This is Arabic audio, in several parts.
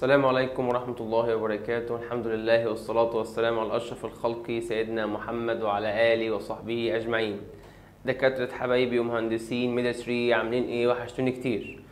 السلام عليكم ورحمة الله وبركاته. الحمد لله والصلاة والسلام على أشرف الخلق سيدنا محمد وعلى آله وصحبه أجمعين. دكاترة حبايبي ومهندسين ميدستري عاملين إيه؟ وحشتوني كتير.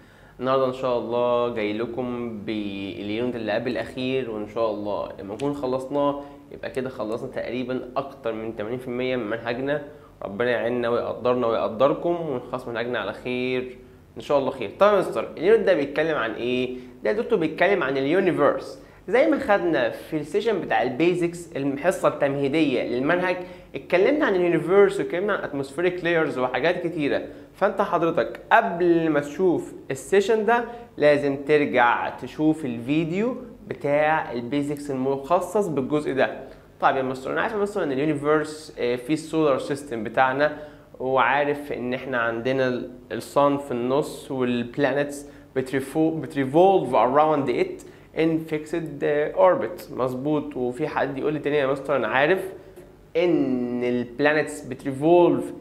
النهاردة إن شاء الله جاي لكم باليونت اللي قبل الأخير، وإن شاء الله لما نكون خلصناه يبقى كده خلصنا تقريبا أكتر من 80% من منهجنا. ربنا يعيننا ويقدرنا ويقدركم ونخلص منهجنا على خير ان شاء الله خير. طبعا يا مستر اليونت ده بيتكلم عن ايه؟ ده دكتور بيتكلم عن اليونيفرس. زي ما خدنا في السيشن بتاع البيزكس الحصه التمهيديه للمنهج، اتكلمنا عن اليونيفرس واتكلمنا عن اتموسفيريك لايرز وحاجات كتيره. فانت حضرتك قبل ما تشوف السيشن ده لازم ترجع تشوف الفيديو بتاع البيزكس المخصص بالجزء ده. طيب يا مستر انا عارف يا مستر ان اليونيفرس في السولار سيستم بتاعنا، وعارف ان احنا عندنا الصن في النص والبلانتس بتريفولف around it in fixed orbit. مظبوط. وفي حد يقول لي تاني يا مستر انا عارف ان البلانتس بتريفولف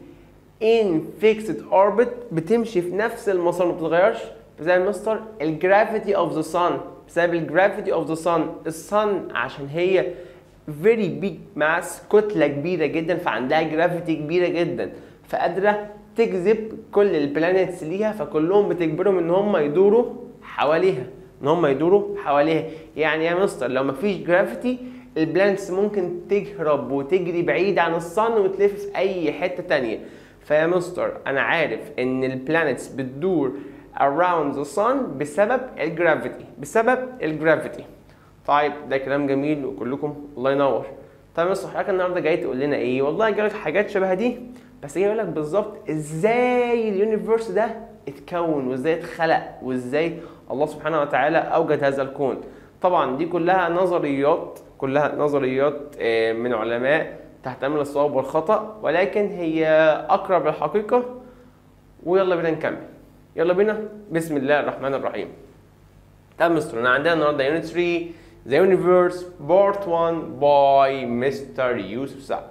in fixed orbit، بتمشي في نفس المسار ما بتتغيرش بسبب مستر الجرافيتي اوف ذا sun. بسبب الجرافيتي اوف ذا sun، الصن عشان هي very big mass، كتلة كبيرة جدا، فعندها جرافيتي كبيرة جدا، فقادرة تجذب كل البلانيتس ليها، فكلهم بتجبرهم ان هم يدوروا حواليها. يعني يا مستر لو مفيش جرافيتي البلانيتس ممكن تهرب وتجري بعيد عن الصن وتلف في اي حتة تانية. فيا مستر انا عارف ان البلانيتس بتدور around the sun بسبب الجرافيتي. طيب ده كلام جميل وكلكم الله ينور. طيب يا مستر حضرتك النهارده جاي تقول لنا ايه؟ والله جاي لك حاجات شبه دي، بس جاي اقول لك بالظبط ازاي اليونيفرس ده اتكون وازاي اتخلق وازاي الله سبحانه وتعالى اوجد هذا الكون. طبعا دي كلها نظريات من علماء تحتمل الصواب والخطأ، ولكن هي اقرب للحقيقة. ويلا بينا نكمل. يلا بينا. بسم الله الرحمن الرحيم. طب مستر انا عندنا النهارده يونت 3 The Universe Part 1 by Mr. يوسف سعد.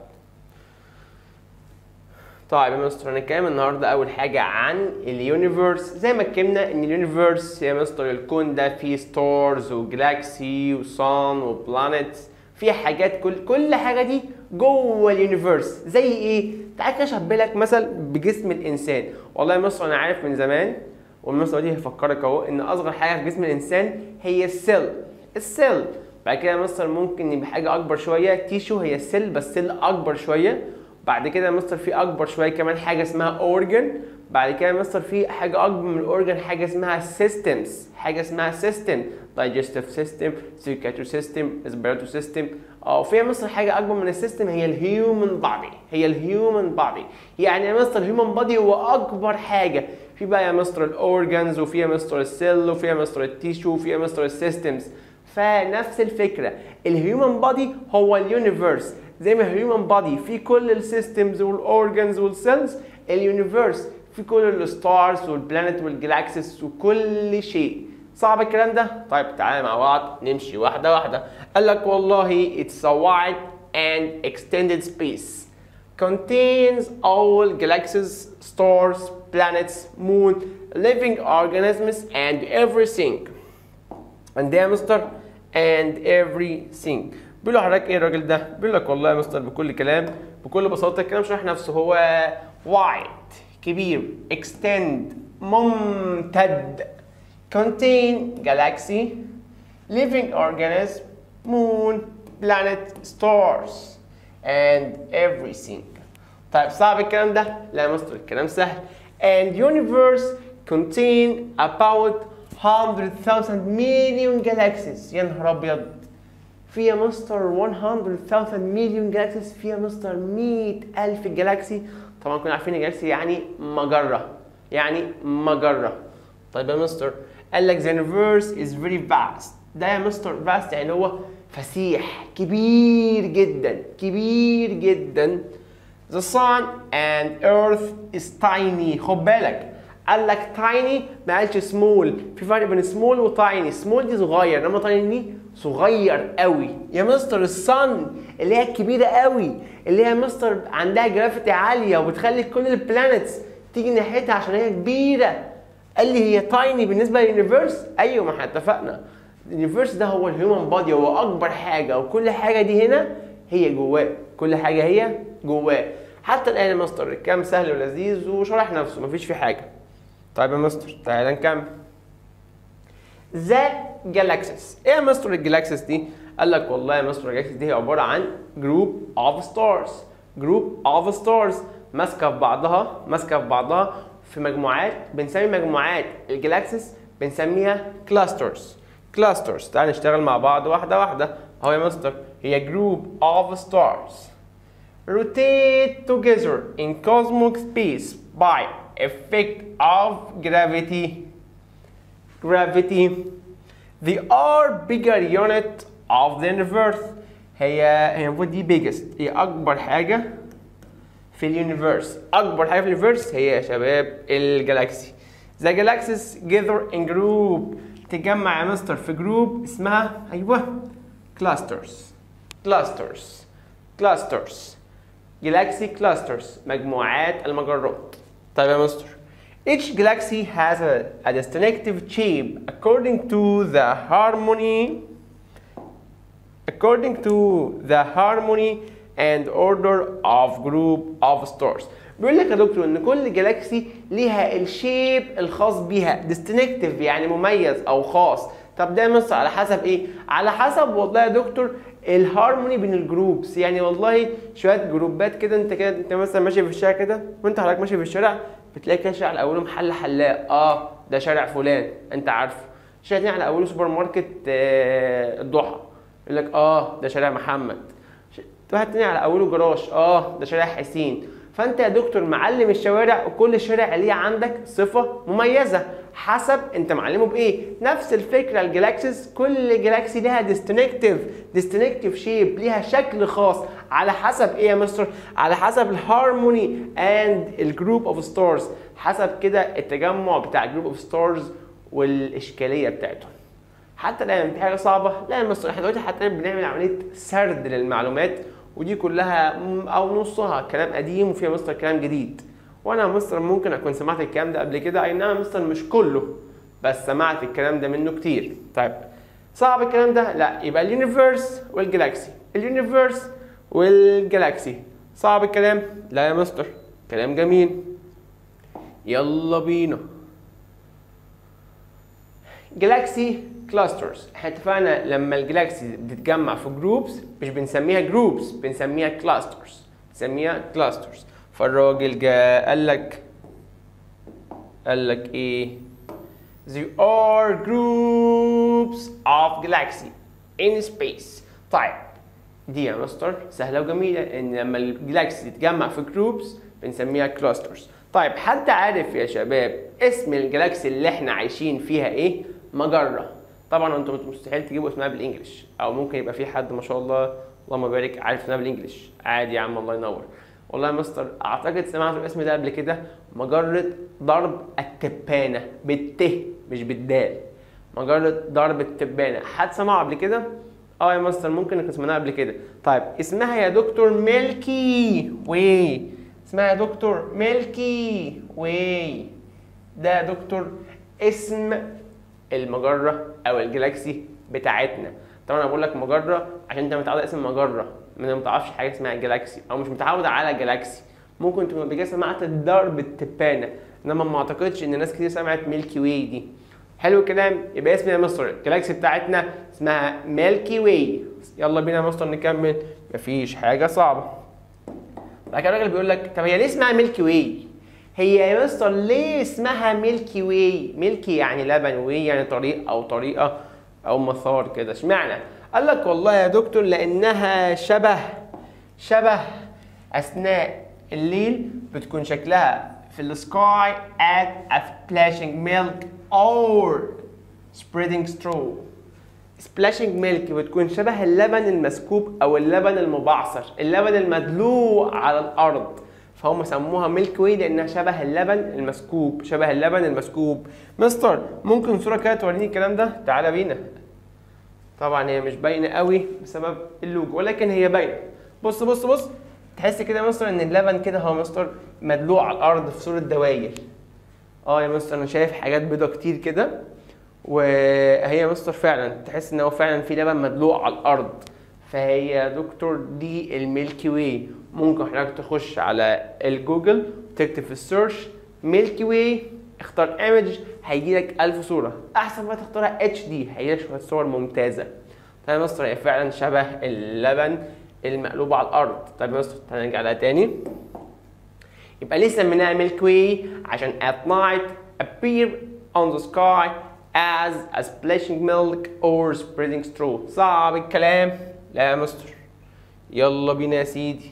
طيب يا مستر هنتكلم النهارده اول حاجه عن اليونيفرس. زي ما اتكلمنا ان اليونيفرس يا مستر الكون ده فيه ستارز وجلاكسي وصن وبلانيتس، فيه حاجات، كل حاجه دي جوه اليونيفرس. زي ايه؟ تعال كده اشبه لك مثل بجسم الانسان. والله يا مستر انا عارف من زمان، والمثل دي هفكرك اهو، ان اصغر حاجه في جسم الانسان هي السيل. بعد كده مستر ممكن يبقى حاجه اكبر شويه، تيشو، هي السيل بس سيل اكبر شويه. بعد كده مستر في اكبر شويه كمان حاجه اسمها اورجن. بعد كده مستر في حاجه اكبر من الاورجن حاجه اسمها سيستمز، سيستم، دايجستيف سيستم، سيركاتوري سيستم، ريسبيراتوري سيستم. وفيها مستر حاجه اكبر من السيستم هي الهيومن بادي. يعني يا مستر الهيومن بادي هو اكبر حاجه. في بقى يا مستر الاورجنز، وفيها مستر السيل، وفيها مستر التيشو، وفيها مستر السيستمز. فنفس الفكره، الهيومن بادي هو اليونيفرس. زي ما الهيومن بادي في كل السيستمز والاورجنز والسيلز، اليونيفرس في كل الستارز والبلانيت والجلاكسيس وكل شيء. صعب الكلام ده؟ طيب تعالى مع بعض نمشي واحده واحده. قال لك والله it's a wide and extended space contains all galaxies, stars, planets, moon, living organisms and everything. and يا مستر and everything. بيقول له حضرتك ايه الراجل ده؟ بيقول لك والله يا مستر بكل بساطه الكلام شرح نفسه. هو wide كبير، extend ممتد، contain galaxy, living organism, moon, planet, stars and everything. طيب صعب الكلام ده؟ لا يا مستر الكلام سهل. and universe contain about 100,000 million galaxies. يا نهار ابيض، فيها مستر 100,000 مليون جالاكسيز، فيها مستر 100,000 جالاكسي. طبعا كنا عارفين الجالاكسي يعني مجرة. طيب يا مستر قال لك the universe is very vast. ده يا مستر vast يعني هو فسيح، كبير جدا. the sun and earth is tiny. خد بالك قال لك tiny، ما قالش small. في فرق بين small وتايني. small دي صغير، انما tiny دي صغير قوي. يا مستر الصن اللي هي كبيره قوي، اللي هي مستر عندها جرافيتي عاليه وبتخلي كل البلانيتس تيجي ناحيتها عشان هي كبيره، قال لي هي تايني بالنسبه لليونيفرس. ايوه ما احنا اتفقنا. اليونيفرس ده هو الهيومن بادي، هو اكبر حاجه، وكل حاجه دي هنا هي جواه، كل حاجه هي جواه. حتى الان يا مستر الكلام سهل ولذيذ وشرح نفسه مفيش فيه حاجه. طيب يا مستر تعالى نكمل. ذا جالاكسيس. ايه يا مستر الجالاكسيس دي؟ قال لك والله يا مستر الجالاكسيس دي هي عباره عن جروب اوف ستارز، جروب اوف ستارز ماسكه في بعضها، ماسكه في بعضها في مجموعات، بنسمي مجموعات الجالاكسيس بنسميها كلاسترز. كلاسترز. تعال نشتغل مع بعض واحده واحده. اهو يا مستر هي جروب اوف ستارز rotate together in cosmic space by effect of gravity. They are bigger unit of the universe. هي المفروض دي biggest، هي أكبر حاجة في اليونيفرس. أكبر حاجة في اليونيفرس هي يا شباب الجالاكسي. The galaxies gather in group. تجمع يا مستر في جروب اسمها أيوه clusters. Galaxy clusters مجموعات المجرات. طيب يا مستر each galaxy has a distinctive shape according to the harmony and order of group of stars. بيقول لك يا دكتور ان كل جالاكسي ليها الشيب الخاص بيها، distinctive يعني مميز او خاص. طب ده مصر على حسب ايه؟ على حسب والله يا دكتور الهارموني بين الجروبس. يعني والله شويه جروبات كده، انت مثلا ماشي في الشارع كده، وانت حضرتك ماشي في الشارع بتلاقي كده شارع على اوله محل حلاق، ده شارع فلان انت عارفه. شارع تاني على اوله سوبر ماركت الضحى، يقول لك ده شارع محمد. واحد تاني على اوله جراج، ده شارع حسين. فانت يا دكتور معلم الشوارع، وكل شارع ليه عندك صفه مميزه حسب انت معلمه بايه. نفس الفكره الجالاكسيز، كل جالاكسي ليها ديستنكتيف شيب، ليها شكل خاص على حسب ايه يا مستر؟ على حسب الهارموني اند الجروب اوف ستارز، حسب كده التجمع بتاع الجروب اوف ستارز والاشكاليه بتاعتهم. حتى الان في حاجه صعبه؟ لا يا مستر احنا دلوقتي حتى بنعمل عمليه سرد للمعلومات، ودي كلها او نصها كلام قديم وفيها مستر كلام جديد. وانا يا مستر ممكن اكون سمعت الكلام ده قبل كده، اي نعم يا مستر مش كله، بس سمعت الكلام ده منه كتير. طيب صعب الكلام ده؟ لا. يبقى اليونيفرس والجالاكسي صعب الكلام؟ لا يا مستر كلام جميل. يلا بينا. جالاكسي كلاسترز. احنا اتفقنا لما الجالاكسي بتتجمع في جروبس مش بنسميها جروبس، بنسميها كلاسترز. فالراجل جاء قال لك ايه؟ There are groups of galaxy in space. طيب دي يا مستر سهله وجميله، ان لما الجالاكسي تتجمع في جروبس بنسميها كلاسترز. طيب حد عارف يا شباب اسم الجالاكسي اللي احنا عايشين فيها ايه؟ مجره. طبعا انتم مستحيل تجيبوا اسمها بالانجلش، او ممكن يبقى في حد ما شاء الله اللهم بارك عارف اسمها بالانجلش، عادي يا عم الله ينور. والله يا مستر اعتقد سمعت الاسم ده قبل كده، مجره درب التبانه، بالت مش بالدال. مجره درب التبانه، حد سمعه قبل كده؟ يا مستر ممكن نكون سمعناها قبل كده. طيب اسمها يا دكتور ميلكي واي. اسمها يا دكتور ميلكي واي. ده يا دكتور اسم المجره او الجالاكسي بتاعتنا. طبعا انا بقول لك مجره عشان انت متعود اسم مجره، ما تعرفش حاجه اسمها جالاكسي، او مش متعود على جالاكسي. ممكن تكون قبل كده سمعت درب التبانه، انما ما اعتقدش ان ناس كتير سمعت ميلكي واي دي. حلو الكلام. يبقى اسم يا مستر الجالاكسي بتاعتنا اسمها ميلكي واي. يلا بينا يا مستر نكمل، مفيش حاجه صعبه. بعد كده الراجل بيقول لك طب هي ليه اسمها ميلكي واي؟ هي يا مستر ليه اسمها ميلكي واي؟ ميلكي يعني لبن، واي يعني طريق او طريقه او مسار كده. اشمعنى؟ قال لك والله يا دكتور لانها شبه اثناء الليل بتكون شكلها في السكاي at a splashing milk or spreading straw. splashing milk بتكون شبه اللبن المسكوب او اللبن المبعثر، اللبن المدلوق على الارض، فهم سموها ميلك واي لانها شبه اللبن المسكوب. مستر ممكن صوره كده توريني الكلام ده؟ تعالى بينا. طبعا هي مش باينه قوي بسبب اللوجو، ولكن هي باينه. بص تحس كده يا مستر ان اللبن كده هو مستر مدلوق على الارض في صوره دواير. يا مستر انا شايف حاجات بيضه كتير كده، وهي يا مستر فعلا تحس ان هو فعلا في لبن مدلوق على الارض. فهي يا دكتور دي الميلكي واي. ممكن حضرتك تخش على الجوجل تكتب في السيرش ميلكي واي، اختار ايمج، هيجيلك 1000 صوره. احسن بقى تختارها اتش دي، هيجيلك شويه صور ممتازه. طيب يا مستر هي فعلا شبه اللبن المقلوب على الارض. طيب يا مستر تعالى نرجع لها تاني. يبقى ليه سميناها ميلكي واي؟ عشان at night appear on the sky as a splashing milk or spreading straw. صعب الكلام؟ لا يا مستر. يلا بينا يا سيدي.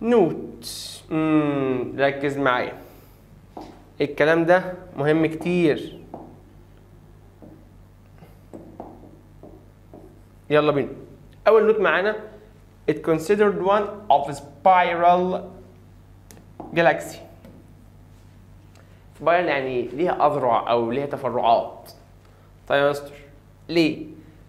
نوت. ركز معايا. الكلام ده مهم كتير. يلا بينا. أول نوت معانا it considered one of a spiral galaxy. سبايرال يعني ليها أذرع أو ليها تفرعات. طيب يا مستر ليه؟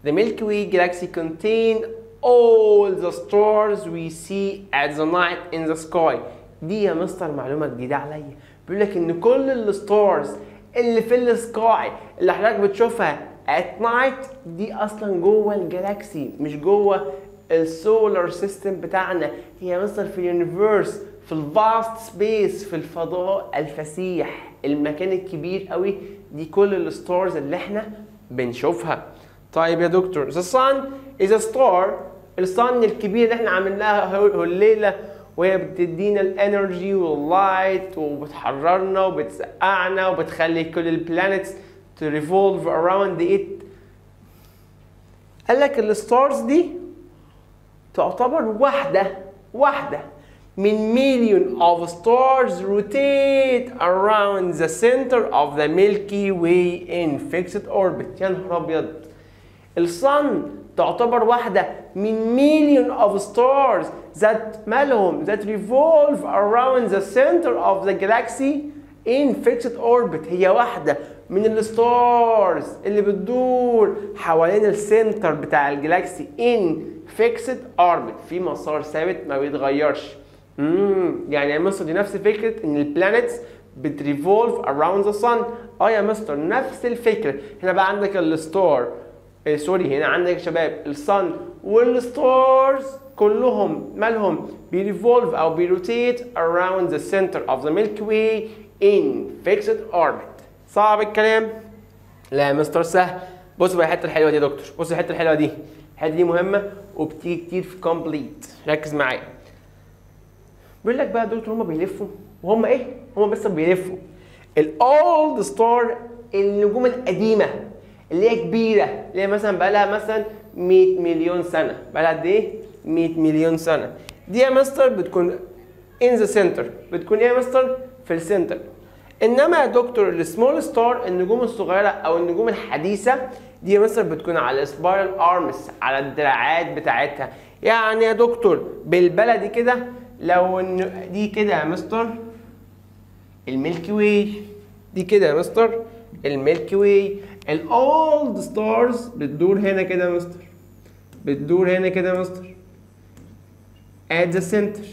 The Milky Way galaxy contain all the stars we see at the night in the sky. دي يا مستر معلومة جديدة عليا. بيقول لك إن كل الستارز اللي في السكاي اللي حضرتك بتشوفها at night دي أصلا جوه الجالاكسي، مش جوه السولار سيستم بتاعنا. هي مستر في اليونيفيرس، في الفاست سبيس، في الفضاء الفسيح، المكان الكبير قوي. دي كل الستارز اللي احنا بنشوفها. طيب يا دكتور the sun is a star. الصن الكبير اللي احنا عملناها الليله وهي بتدينا الانرجي واللايت وبتحررنا وبتسقعنا وبتخلي كل البلانيتس to revolve around it. قال لك الستارز دي تعتبر واحدة من million of stars rotate around the center of the Milky Way in fixed orbit. يا نهار أبيض. الصن تعتبر واحدة من million of stars that مالهم that revolve around the center of the galaxy in fixed orbit. هي واحدة من الستارز اللي بتدور حوالين السنتر بتاع الجلاكسي in fixed orbit، في مسار ثابت ما بيتغيرش. يعني يا مستر دي نفس فكرة ان البلانيتس بتريفولف around the sun. يا مستر نفس الفكرة. هنا بقى عندك الستار هنا عندك يا شباب الصن والستارز كلهم مالهم بيريفولف او بيروتيت around the center of the Milky Way in fixed orbit. صعب الكلام؟ لا يا مستر سهل. بص بقى الحته الحلوه دي يا دكتور، بص الحته الحلوه دي، الحته دي مهمه وبتيجي كتير في كومبليت. ركز معايا. بيقول لك بقى يا دكتور هما بيلفوا وهم ايه؟ هما بس بيلفوا. الاولد ستار النجوم القديمه اللي هي كبيره، اللي هي مثلا بقى لها مثلا 100 مليون سنه، بقى لها قد ايه؟ 100 مليون سنه. دي يا مستر بتكون in the center، بتكون ايه يا مستر؟ في السنتر. انما يا دكتور السمول ستار النجوم الصغيره او النجوم الحديثه دي مثلا بتكون على السبايرال ارمز، على الدراعات بتاعتها. يعني يا دكتور بالبلدي كده لو ان دي كده يا مستر الميلكي واي، دي كده يا مستر الميلكي واي. الاولد ستارز بتدور هنا كده يا مستر، بتدور هنا كده يا مستر at the center.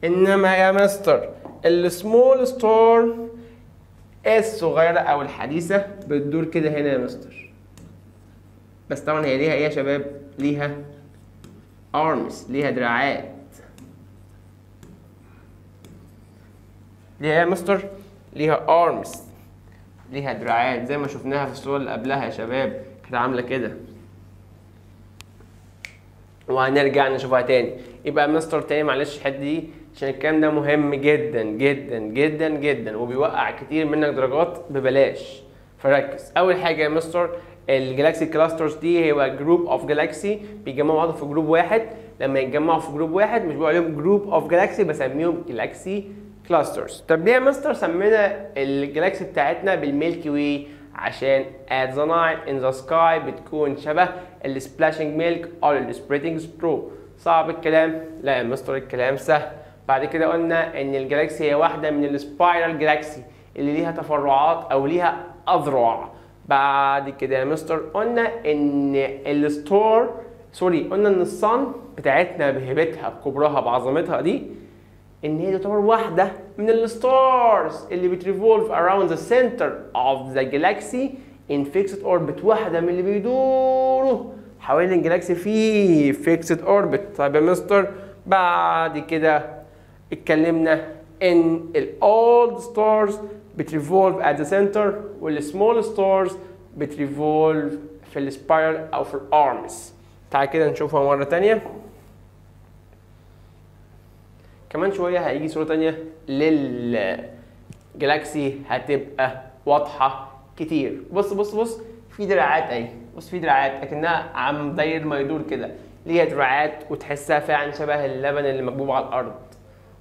انما يا مستر السمول ستار الصغيره او الحديثه بتدور كده هنا يا مستر. بس طبعا هي ليها ايه يا شباب؟ ليها ارمز، ليها دراعات. ليها يا مستر؟ ليها ارمز، ليها دراعات زي ما شفناها في الصور اللي قبلها يا شباب، كانت عامله كده. وهنرجع نشوفها تاني. يبقى مستر تاني معلش الحته دي عشان الكلام ده مهم جدا جدا جدا جدا وبيوقع كتير منك درجات ببلاش. فركز. اول حاجه يا مستر الجلاكسي كلاسترز دي هو جروب اوف جالاكسي بيجمعوا بعض في جروب واحد. لما يتجمعوا في جروب واحد مش بقول عليهم جروب اوف جالاكسي، بسميهم جالاكسي كلاسترز. طب ليه يا مستر سمينا الجالاكسي بتاعتنا بالميلكي واي؟ عشان at the night in the sky بتكون شبه السبلاشنج ميلك او السبريدنج سترو. صعب الكلام؟ لا يا مستر الكلام سهل. بعد كده قلنا ان الجالاكسي هي واحده من السبايرال جالاكسي اللي ليها تفرعات او ليها اذرع. بعد كده يا مستر قلنا ان قلنا ان الصن بتاعتنا بهيبتها بكبرها بعظمتها دي ان هي تعتبر واحده من الستارز اللي بتريفولف around the center of the galaxy in fixed orbit، واحده من اللي بيدوروا حوالين الجلاكسي في fixed orbit. طيب يا مستر بعد كده اتكلمنا ان ال old stars بتريفولف at the center وال small stars بتريفولف في السبايرال او في الارمز. تعال كده نشوفها مره تانية. كمان شويه هيجي صوره تانية للجلاكسي هتبقى واضحه كتير. بص بص بص في دراعات اهي، بص في دراعات اكنها عم داير ما يدور كده، ليها دراعات وتحسها فعلا شبه اللبن اللي مكبوب على الارض.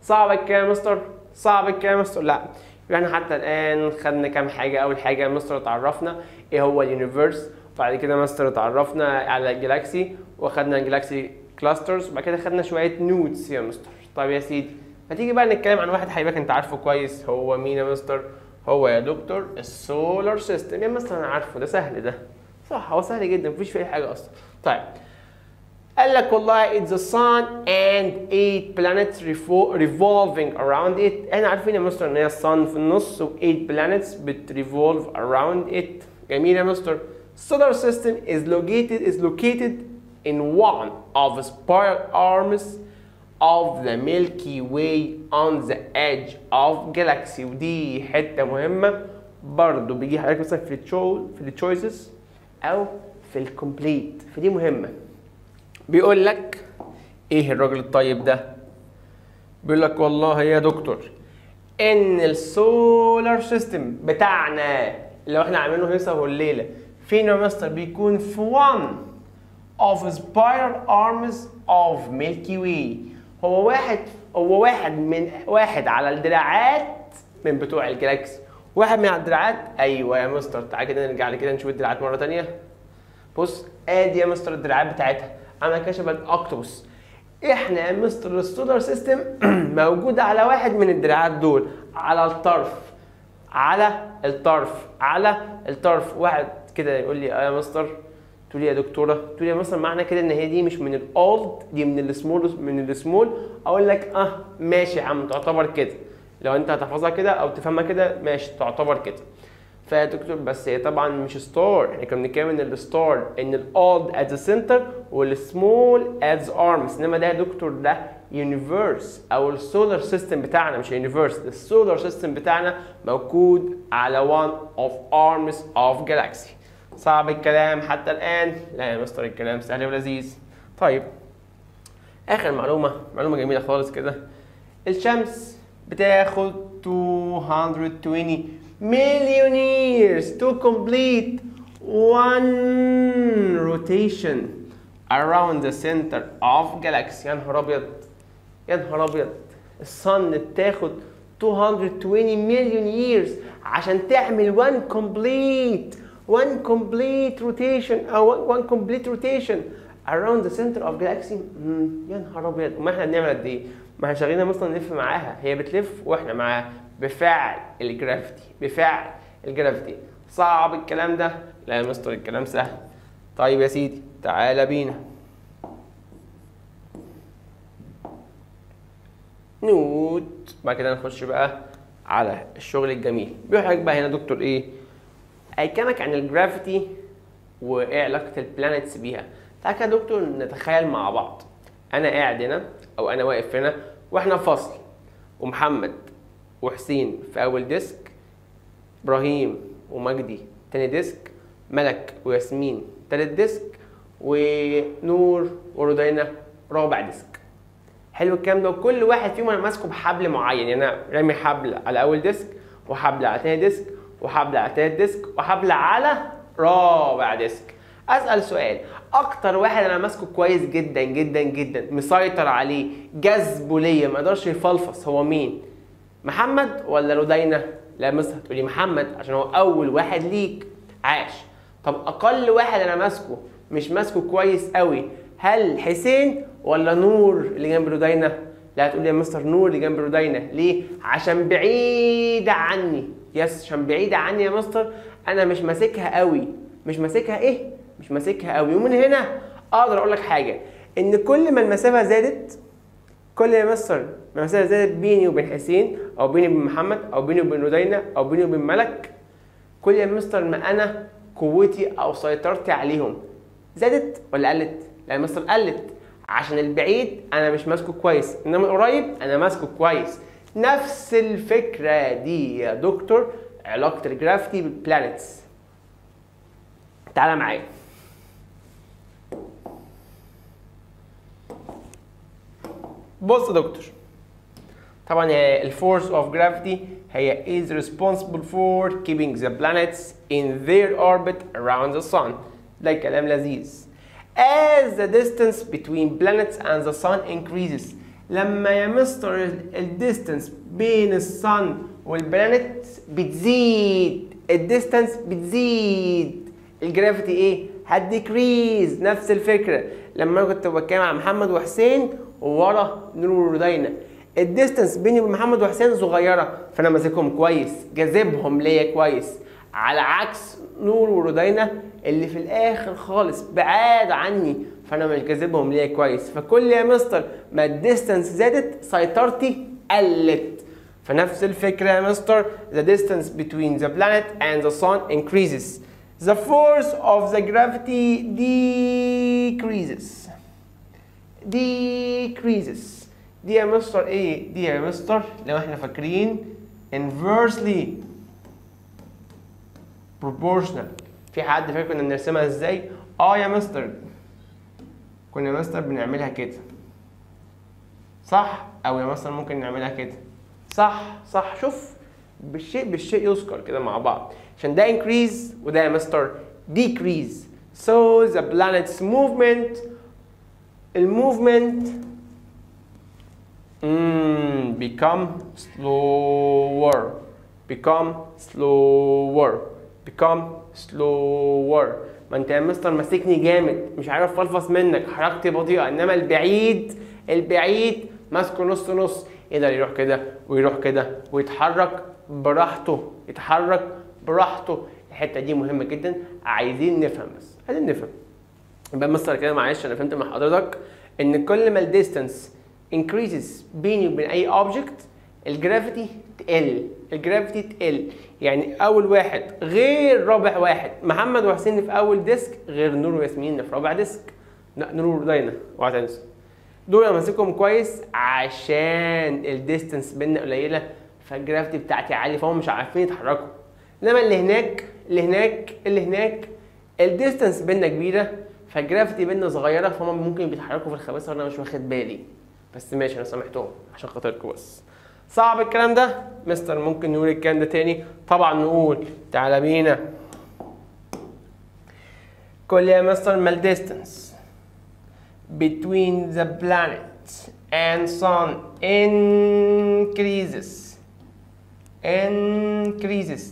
صعب الكلام يا مستر؟ صعب الكلام يا مستر؟ لا. يبقى احنا حتى الان خدنا كام حاجه. اول حاجه مستر اتعرفنا ايه هو اليونيفرس، وبعد كده مستر اتعرفنا على الجلاكسي وخدنا الجلاكسي كلاسترز، وبعد كده خدنا شويه نوتس يا مستر. طيب يا سيدي ما تيجي بقى نتكلم عن واحد حبيبك انت عارفه كويس. هو مين يا مستر؟ هو يا دكتور السولار سيستم. يا مستر انا عارفه، ده سهل ده. صح هو سهل جدا مفيش فيه اي حاجه اصلا. طيب قال لك والله it's the sun and 8 planets revolving around it. احنا عارفين يا مستر ان هي الصن في النص و 8 planets بتريفولف around it. جميل يا مستر. solar system is located in one of the spiral arms of the Milky Way on the edge of galaxy. ودي حته مهمه برضو بيجي حضرتك مثلا في التشويسز او في الكومبليت، فدي مهمه. بيقول لك ايه الراجل الطيب ده؟ بيقول لك والله يا دكتور ان السولار سيستم بتاعنا لو احنا عاملينه هيصه والليله فين يا مستر؟ بيكون في one of spiral arms of Milky Way. هو واحد على الدراعات من بتوع الجلاكسي. واحد من على الدراعات. ايوه يا مستر تعالى كده نرجع لكده نشوف الدراعات مره ثانيه. بص ادي يا مستر الدراعات بتاعتها عامله كده شبه الاكتوبوس. احنا يا مستر السولار سيستم موجود على واحد من الدراعات دول، على الطرف واحد كده. يقول لي يا مستر، تقول لي يا دكتوره، تقول لي يا مستر معنى كده ان هي دي مش من الاولد، دي من السمول. اقول لك ماشي يا عم تعتبر كده، لو انت هتحفظها كده او تفهمها كده ماشي تعتبر كده. فيا دكتور بس هي طبعا مش ستار، احنا كنا بنتكلم ان الستار ان الاولد ات ذا سنتر والسمول ات ذا ارمز، انما ده يا دكتور ده يونيفرس او السولار سيستم بتاعنا مش يونيفرس. السولار سيستم بتاعنا موجود على one of arms of galaxy. صعب الكلام حتى الان؟ لا يا مستر الكلام سهل ولذيذ. طيب اخر معلومه جميله خالص كده. الشمس بتاخد 220 million years to complete one rotation around the center of galaxy. يا نهار ابيض يا نهار ابيض، الصن بتاخد 220 million years عشان تعمل one complete rotation او one complete rotation around the center of galaxy. يا نهار ابيض. وما احنا بنعمل قد ايه؟ ما احنا شغالين مثلا نلف معاها، هي بتلف واحنا معاها بفعل الجرافيتي. صعب الكلام ده؟ لا يا مستر الكلام سهل. طيب يا سيدي تعالى بينا نوت، بعد كده نخش بقى على الشغل الجميل. بيقول لك بقى هنا دكتور ايه؟ هيكلمك عن الجرافيتي وايه علاقه البلانيتس بيها. تعالى كده دكتور نتخيل مع بعض، انا قاعد هنا او انا واقف هنا واحنا في فصل، ومحمد وحسين في اول ديسك، ابراهيم ومجدي تاني ديسك، ملك وياسمين تالت ديسك، ونور ورودينا رابع ديسك. حلو الكلام ده. وكل واحد فيهم انا ماسكه بحبل معين، يعني انا رامي حبل على اول ديسك وحبل على تاني ديسك وحبل على تالت ديسك وحبل على رابع ديسك. اسال سؤال، اكتر واحد انا ماسكه كويس جدا جدا جدا مسيطر عليه جذبه ليا ما يقدرش يفلفص هو مين؟ محمد ولا رودينا؟ لا مثلا هتقولي محمد عشان هو اول واحد ليك. عاش. طب اقل واحد انا ماسكه مش ماسكه كويس قوي، هل حسين ولا نور اللي جنب رودينا؟ لا هتقولي يا مستر نور اللي جنب رودينا. ليه؟ عشان بعيده عني. يس عشان بعيده عني يا مستر، انا مش ماسكها قوي. مش ماسكها قوي. ومن هنا اقدر اقول لك حاجه، ان كل ما المسافه زادت كل يا مستر ما المسافه زادت بيني وبين حسين او بيني وبين محمد او بيني وبين رودينا او بيني وبين ملك، كل يا مستر ما انا قوتي او سيطرتي عليهم زادت ولا قلت؟ لا يا مستر قلت، عشان البعيد انا مش ماسكه كويس، انما القريب انا ماسكه كويس. نفس الفكره دي يا دكتور علاقه الجرافيتي بالبلانيتس. تعالى معايا. بص يا دكتور، طبعا الفورس اوف جرافيتي هي is responsible for keeping the planets in their orbit around the sun. ده كلام لذيذ. As the distance between planets and the sun increases، لما يا مستر الديستنس بين الصن والبلانت بتزيد، الديستنس بتزيد، الجرافيتي ايه؟ هتديكريز. نفس الفكره لما انا كنت بتكلم عن محمد وحسين وورا نور ورودينا، الديستنس بيني وبين محمد وحسين صغيره، فانا ماسكهم كويس، جاذبهم ليا كويس، على عكس نور ورودينا اللي في الاخر خالص بعاد عني، فانا مش جاذبهم ليا كويس. فكل يا مستر ما الديستنس زادت سيطرتي قلت. فنفس الفكره يا مستر the distance between the planet and the sun increases, the force of the gravity decreases. دي يا مستر ايه؟ دي يا مستر لو احنا فاكرين inversely proportional. في حد فاكر كنا بنرسمها ازاي؟ يا مستر كنا يا مستر بنعملها كده، صح؟ او يا مستر ممكن نعملها كده، صح. شوف بالشيء يذكر كده مع بعض، عشان ده increase وده يا مستر decrease. So the planet's movement become slower. ما انت يا مستر ماسكني جامد، مش عارف افلفص منك، حركتي بطيئه، انما البعيد ماسكه نص، يقدر يروح كده ويروح كده ويتحرك براحته، الحته دي مهمه جدا، عايزين نفهم. يبقى مستر كده معلش انا فهمت من حضرتك ان كل ما الديستانس increases بيني وبين اي اوبجكت الجرافيتي تقل. يعني اول واحد غير رابع واحد، محمد وحسين في اول ديسك غير نور وياسمين في رابع ديسك، لا نور ورودينا اوعى تنسى، دول انا ماسكهم كويس عشان الديستانس بيننا قليله، فالجرافيتي بتاعتي عاليه، فهم مش عارفين يتحركوا. انما اللي هناك الديستانس بيننا كبيره، فالجرافيتي بيننا صغيره، فهم ممكن بيتحركوا في الخباثه وانا مش واخد بالي. بس ماشي انا سامحتهم عشان خاطركم بس. صعب الكلام ده؟ مستر ممكن نقول الكلام ده تاني؟ طبعا نقول. تعالى بينا. كل يا مستر ما الديستانس between the planet and sun increases.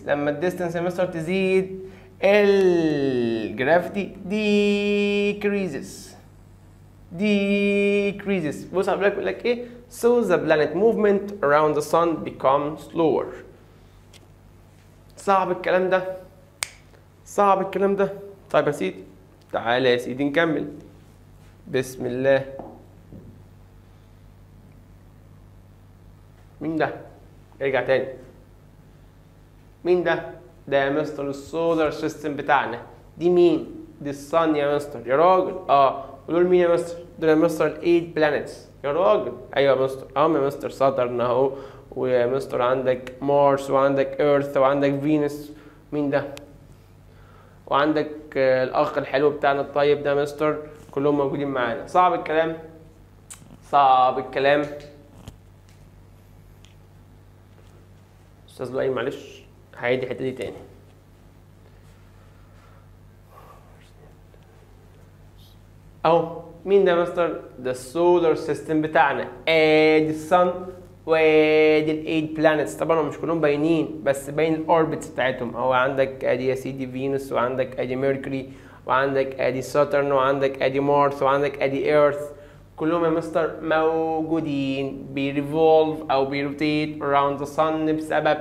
لما الديستانس يا مستر تزيد الجرافيتي decreases. بص بيقول لك ايه؟ So the planet movement around the sun becomes slower. صعب الكلام ده. طيب يا سيدي تعالى يا سيدي نكمل. بسم الله. مين ده؟ ارجع تاني. مين ده؟ ده يا مستر السولار سيستم بتاعنا. دي مين؟ دي الصن يا مستر يا راجل. ودول مين يا مستر؟ دول يا مستر ال8 بلانيتس يا راجل. ايوه يا مستر. يا مستر ساترن اهو، ويا مستر عندك مارس وعندك ايرث وعندك فينوس. مين ده؟ وعندك الاخ الحلو بتاعنا الطيب ده مستر، كلهم موجودين معانا. صعب الكلام. استاذ لؤي معلش هعيد الحته دي تاني. اهو مين ده مستر؟ ده السولار سيستم بتاعنا، ادي الصن وادي ال8 بلانيتس. طبعا مش كلهم باينين بس باين الاوربتس بتاعتهم. اهو عندك ادي يا سيدي فينوس، وعندك ادي ميركوري، وعندك ادي ساترن، وعندك ادي مارس، وعندك ادي ايرث. كلهم يا مستر موجودين بيريفولف او بيروتيت around the sun بسبب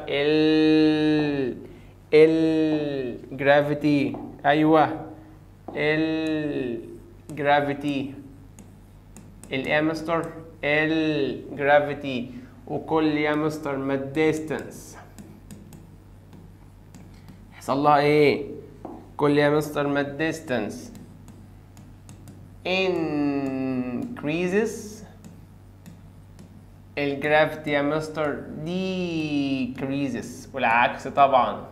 الجرافيتي. ايوه الجرافيتي. الايه يا مستر؟ الجرافيتي. وكل يا مستر ما الديستنس يحصل لها ايه؟ كل يا مستر ما الديستنس increases الجرافيتي يا مستر decreases، والعكس طبعا.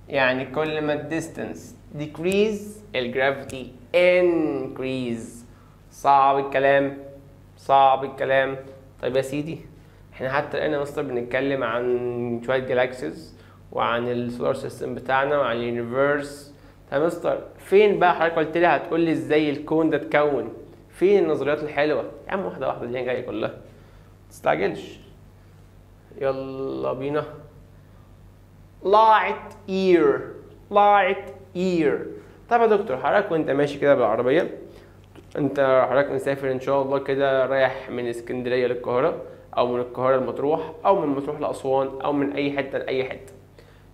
يعني كل ما الديستنس decrease الجرافيتي increase. صعب الكلام، صعب الكلام. طيب يا سيدي، احنا حتى الان يا مستر بنتكلم عن شويه جالاكسيز وعن السولار سيستم بتاعنا وعن اليونيفيرس. طيب يا مستر فين بقى حضرتك قلت لي هتقول لي ازاي الكون ده اتكون؟ فين النظريات الحلوه؟ يا عم واحده واحده الدنيا جايه كلها، متستعجلش. يلا بينا. light year light year. طب يا دكتور حضرتك وانت ماشي كده بالعربيه، انت حضرتك مسافر ان شاء الله كده رايح من اسكندريه للقاهره، او من القاهره لمطروح، او من مطروح لاسوان، او من اي حته لاي حته،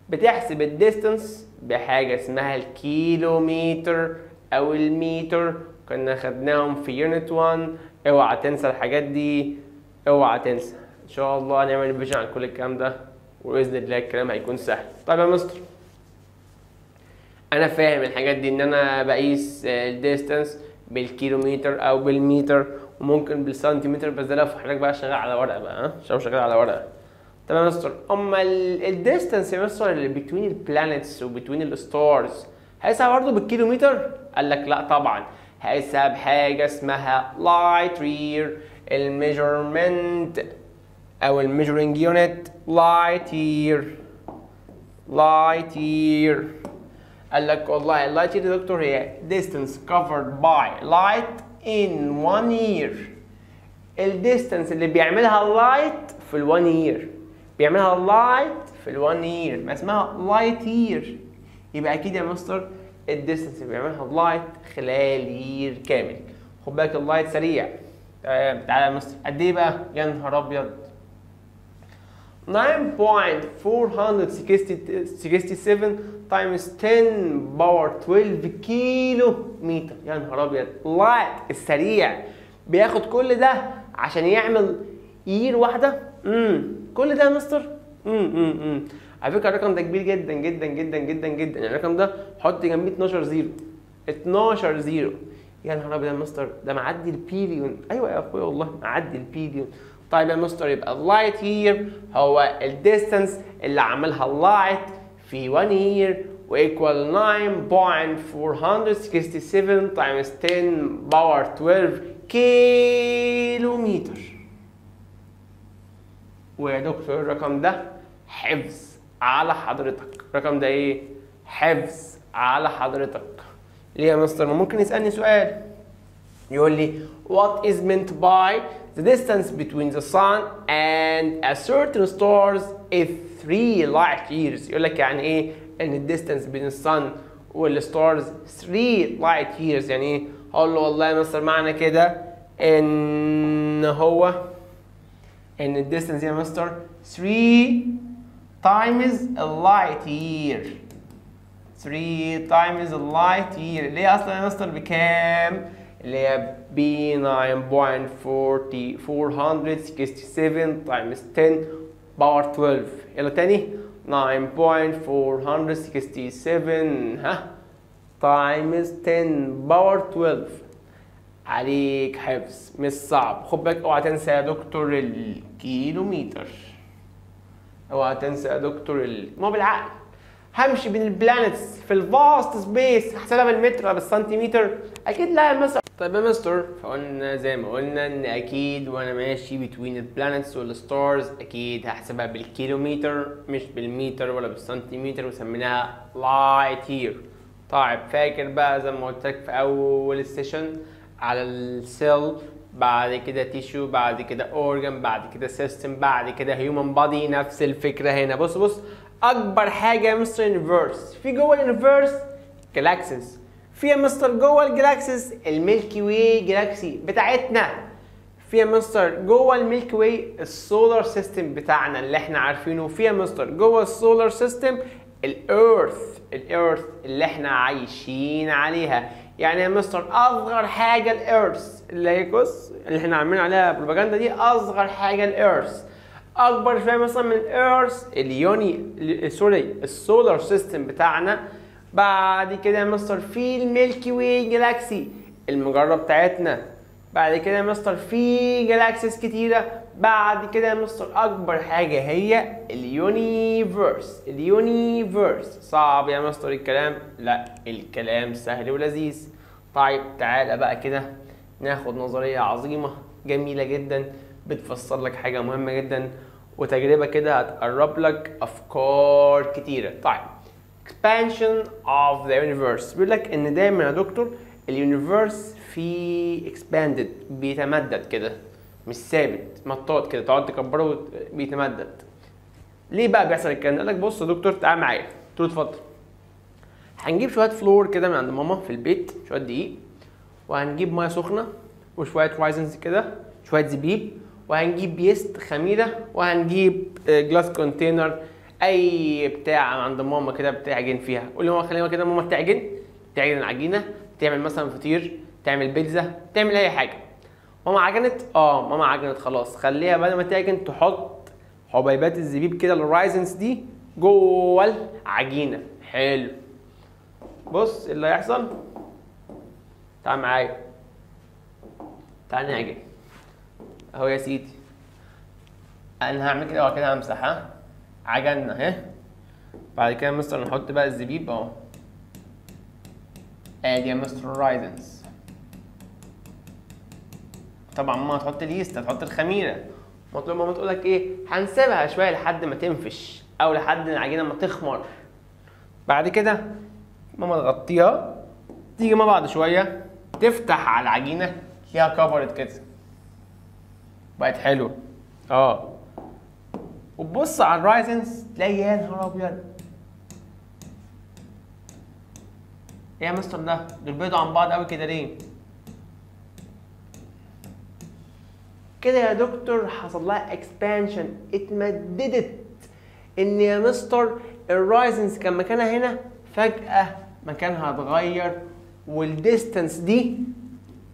بتحسب الديستنس بحاجه اسمها الكيلومتر او المتر. كنا خدناهم في يونت 1. اوعى تنسى الحاجات دي، اوعى تنسى. ان شاء الله هنعمل ريفيجن عن كل الكلام ده، وباذن الله الكلام هيكون سهل. طيب يا مستر انا فاهم الحاجات دي، ان انا بقيس الديستنس بالكيلومتر او بالمتر وممكن بالسنتيمتر، بس ده لو حضرتك بقى شغال على ورقه بقى، ها عشان شغال على ورقه. تمام يا مستر. اما الديستنس يا مستر اللي بين البلانيتس وبين الستارز هيقيسها برضه بالكيلومتر؟ قال لك لا طبعا، هيقيسها بحاجه اسمها لايت يير. الميجرمنت او الميجرنج يونت لايت يير. لايت يير. قال لك والله اللايت يير يا دكتور هي distance covered by light in 1 year. الديستنس اللي بيعملها اللايت في ال1 year، بيعملها اللايت في ال1 year، ما اسمها لايت يير. يبقى اكيد يا مستر الديستنس اللي بيعملها اللايت خلال يير كامل. خد بالك اللايت سريع. تعالى يا مستر قد ايه بقى؟ يا نهار ابيض، 9.467 times 10 باور 12 كيلو متر. يا نهار ابيض، اللايت السريع بياخد كل ده عشان يعمل يير واحده. كل ده يا مستر. على فكره الرقم ده كبير جدا جدا جدا جدا جدا. يعني الرقم ده حط جنبيه 12 زيرو، 12 زيرو. يا نهار ابيض يا مستر، ده معدي البيليون. ايوه يا اخويا والله معدي البيليون. طيب يا مستر يبقى اللايت يير هو الديستنس اللي عملها اللايت في 1 يير، وايكوال 9.467 times 10 باور 12 كيلو متر. ويا دكتور الرقم ده حفظ على حضرتك. الرقم ده ايه؟ حفظ على حضرتك. ليه يا مستر؟ ممكن يسألني سؤال يقول لي what is meant by the distance between the sun and a certain stars is 3 light years. يقول لك يعني ايه ان الديستانس بين الصن والستارز 3 light years؟ يعني ايه؟ هقول له والله يا مستر معنى كده ان هو ان الديستانس يا مستر 3 times a light year. 3 times a light year اللي هي اصلا يا مستر بكام؟ اللي هي ب 9.467 times 10 باور 12. يلا تاني 9.467 times 10 باور 12. عليك حفظ مش صعب. خد بالك اوعى تنسى يا دكتور الكيلومتر، اوعى تنسى يا دكتور ما هو بالعقل همشي بين البلانتس في الفاست سبيس هحسبها بالمتر ولا بالسنتيمتر؟ اكيد لا يا مستر. طيب يا مستر فقلنا زي ما قلنا ان اكيد وانا ماشي بين البلانتس والستارز اكيد هحسبها بالكيلومتر مش بالمتر ولا بالسنتيمتر، وسميناها لايت يير. طيب فاكر بقى زي ما قلت لك في اول السيشن على السيل، بعد كده تيشو، بعد كده اورجان، بعد كده سيستم، بعد كده هيومن بادي. نفس الفكره هنا. بص اكبر حاجه يا مستر يونيفيرس، في جوه اليونيفيرس جالاكسيز، في يا مستر جوه الجالاكسيز الميلكي واي جالاكسي بتاعتنا، في يا مستر جوه الميلكي واي السولار سيستم بتاعنا اللي احنا عارفينه، في يا مستر جوه السولار سيستم الارث اللي احنا عايشين عليها. يعني يا مستر اصغر حاجه الارث اللي هي اللي احنا عاملين عليها بروباجندا دي، اصغر حاجه الارث. اكبر شويه مثلا من الارث سوري السولار سيستم بتاعنا. بعد كده يا مستر في الميلكي واي جالاكسي المجره بتاعتنا. بعد كده يا مستر في جالاكسيز كتيره. بعد كده يا مستر اكبر حاجه هي اليونيفيرس. صعب يا مستر الكلام؟ لا الكلام سهل ولذيذ. طيب تعالى بقى كده ناخد نظريه عظيمه جميله جدا بتفسر لك حاجه مهمه جدا، وتجربه كده هتقرب لك افكار كتيره. طيب expansion of the universe بيقول لك ان دايما يا دكتور اليونيفيرس في expanded بيتمدد كده، مش ثابت مطاط كده تقعد تكبره بيتمدد. ليه بقى بيحصل الكلام ده؟ قال لك بص يا دكتور تعال معايا. قلت له اتفضل. هنجيب شويه فلور كده من عند ماما في البيت، شويه دقيق، وهنجيب ميه سخنه وشويه رايزنز كده، شويه زبيب، وهنجيب يست خميره، وهنجيب جلاس كونتينر اي بتاع عند ماما كده بتعجن فيها. قول لي ماما خليها كده ماما تعجن العجينه، تعمل مثلا فطير، تعمل بيتزا، تعمل اي حاجه. ماما عجنت؟ ماما عجنت خلاص. خليها بدل ما تعجن تحط حبيبات الزبيب كده الرايزنز دي جوه العجينه. حلو. بص اللي هيحصل، تعال معايا، تعال نعجن اهو يا سيدي. انا هعمل كده وكده همسح. عجلنا اهي. بعد كده مستر نحط بقى الزبيب اهو. ادي يا مستر الرايزنز. طبعا ماما هتحط اليست، هتحط الخميره. مطلوب ماما تقول لك ايه؟ هنسيبها شويه لحد ما تنفش او لحد العجينه ما تخمر. بعد كده ماما تغطيها، تيجي ما بعد شويه تفتح على العجينه تلاقيها كفرت كده بقت حلوه. وتبص على الرايزنز تلاقي يا نهار ابيض، ايه يا مستر ده؟ دول بعدوا عن بعض قوي كده ليه؟ كده يا دكتور حصل لها اكسبانشن، اتمددت. ان يا مستر الرايزنز كان مكانها هنا فجأة مكانها اتغير، والديستنس دي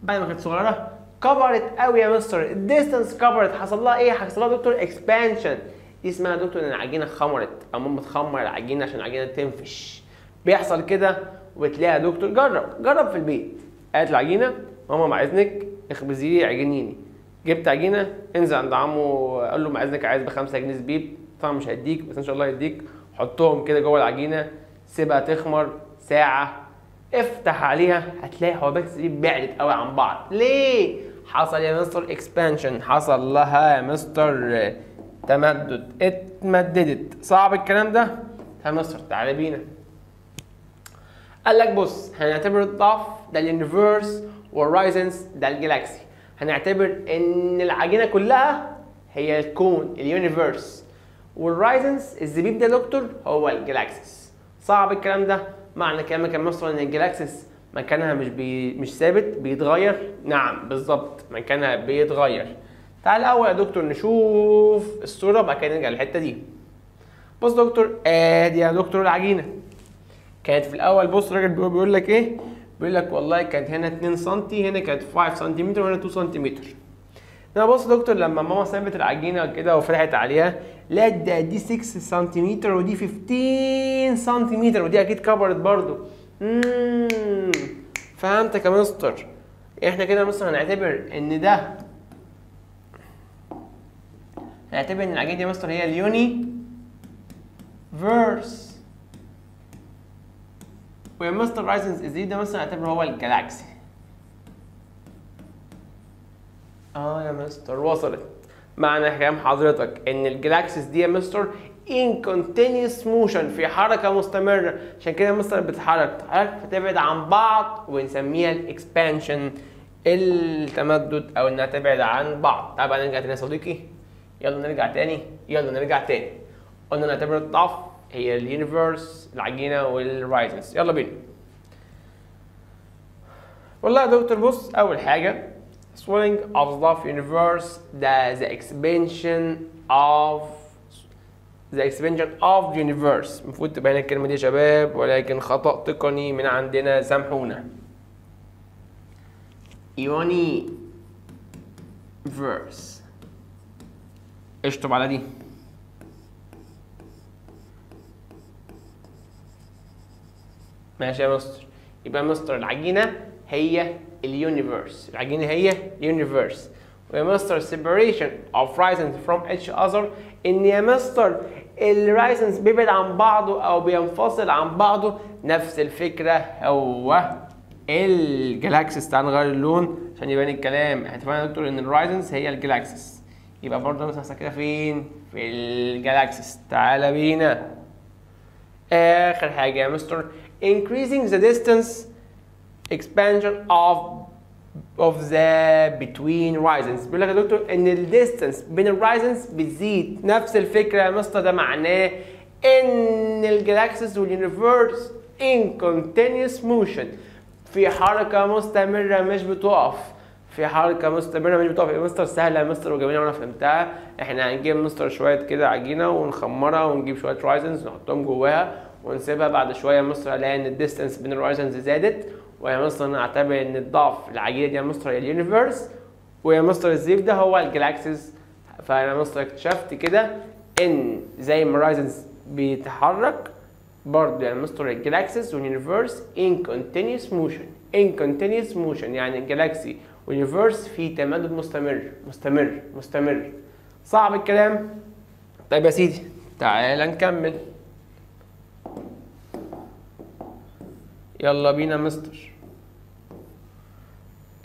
بعد ما كانت صغيرة كبرت قوي يا مستر. الديستنس كبرت، حصل لها ايه؟ حصل لها دكتور اكسبانشن. دي اسمها يا دكتور ان العجينه خمرت، او ماما تخمر العجينه عشان العجينه تنفش. بيحصل كده وبتلاقي يا دكتور جرب في البيت. قالت العجينه ماما مع اذنك اخبزي لي عجينيني. جبت عجينه، انزل عند عمو قال له مع اذنك عايز ب5 جنيه زبيب. طبعا مش هيديك بس ان شاء الله يديك. حطهم كده جوه العجينه، سيبها تخمر ساعه، افتح عليها هتلاقي حبيبات الزبيب بعدت قوي عن بعض. ليه؟ حصل يا مستر اكسبانشن، حصل لها يا مستر تمدد، اتمددت. صعب الكلام ده؟ يا مستر تعالى بينا. قال لك بص هنعتبر الضعف ده اليونيفيرس والرايزنز ده الجلاكسي. هنعتبر ان العجينه كلها هي الكون اليونيفيرس، والرايزنز الزبيب ده دكتور هو الجلاكسيس. صعب الكلام ده؟ معنى كلامك يا مستر ان الجلاكسيس مكانها مش ثابت، بيتغير؟ نعم بالظبط مكانها بيتغير. تعال الاول يا دكتور نشوف الصوره وبعد كده نرجع للحته دي. بص دكتور، ادي يا دكتور العجينه كانت في الاول. بص الراجل بيقول لك ايه؟ بيقول لك والله كانت هنا 2 سم، هنا كانت 5 سم، وهنا 2 سم. هنا بص دكتور لما ماما سابت العجينه كده وفتحت عليها لقت دي 6 سم ودي 15 سم، ودي اكيد كبرت برضو. فهمتك يا مستر؟ احنا كده مثلا هنعتبر ان العجينه دي يا مستر هي اليوني فيرس، ويا مستر رايزنز الزبيب ده مثلا هنعتبره هو الجلاكسي. يا مستر وصلت. معنى كلام حضرتك ان الجلاكسيس دي يا مستر in continuous motion، في حركه مستمره، عشان كده يا مستر بتتحرك فتبعد عن بعض ونسميها الاكسبانشن، التمدد، او انها تبعد عن بعض. طبعا نرجع تاني يا صديقي، يلا نرجع تاني. قلنا نعتبر الضعف هي اليونيفيرس العجينه والرايزنز. يلا بينا. والله يا دكتور بص، اول حاجه swelling of the universe ده the expansion of the universe. المفروض تبقى هنا الكلمة دي يا شباب، ولكن خطأ تقني من عندنا، سامحونا. universe. اشطب على دي. ماشي يا مستر. يبقى مستر العجينة هي اليونيفرس، العجينة هي اليونيفرس. ويا مستر separation of raisins from each other، ان يا مستر الرايزنز بيبعد عن بعضه او بينفصل عن بعضه، نفس الفكرة هو الجلاكسيس. تعال نغير اللون عشان يبان الكلام. احنا اتفقنا يا دكتور ان الرايزنز هي الجلاكسيس، يبقى برضه مثلا كده فين؟ في الجلاكسيس. تعالى بينا اخر حاجة يا مستر increasing the distance expansion of the between horizons. بيقول لك يا دكتور ان الديستانس بين الهورايزنز بتزيد، نفس الفكره يا مستر. ده معناه ان الجلاكسيز واليونيفرس in continuous motion، في حركه مستمره مش بتقف، في حركه مستمره مش بتقف. يا مستر سهله يا مستر وجميله وانا فهمتها. احنا هنجيب مستر شويه كده عجينه ونخمرها ونجيب شويه رايزنز نحطهم جواها ونسيبها. بعد شويه مستر الاقي ان الديستانس بين الهورايزنز زادت، ويا مستر نعتبر ان الضعف العجينه دي يا مستر هي اليونيفرس، ويا مستر الزيف ده هو الجلاكسيز. فانا مستر اكتشفت كده ان زي ما الهورايزنز بيتحرك برضه يعني مستر الجلاكسيز واليونيفرس in continuous motion. in continuous motion يعني الجلاكسي واليونيفرس في تمدد مستمر مستمر مستمر. صعب الكلام؟ طيب يا سيدي تعالى نكمل. يلا بينا مستر.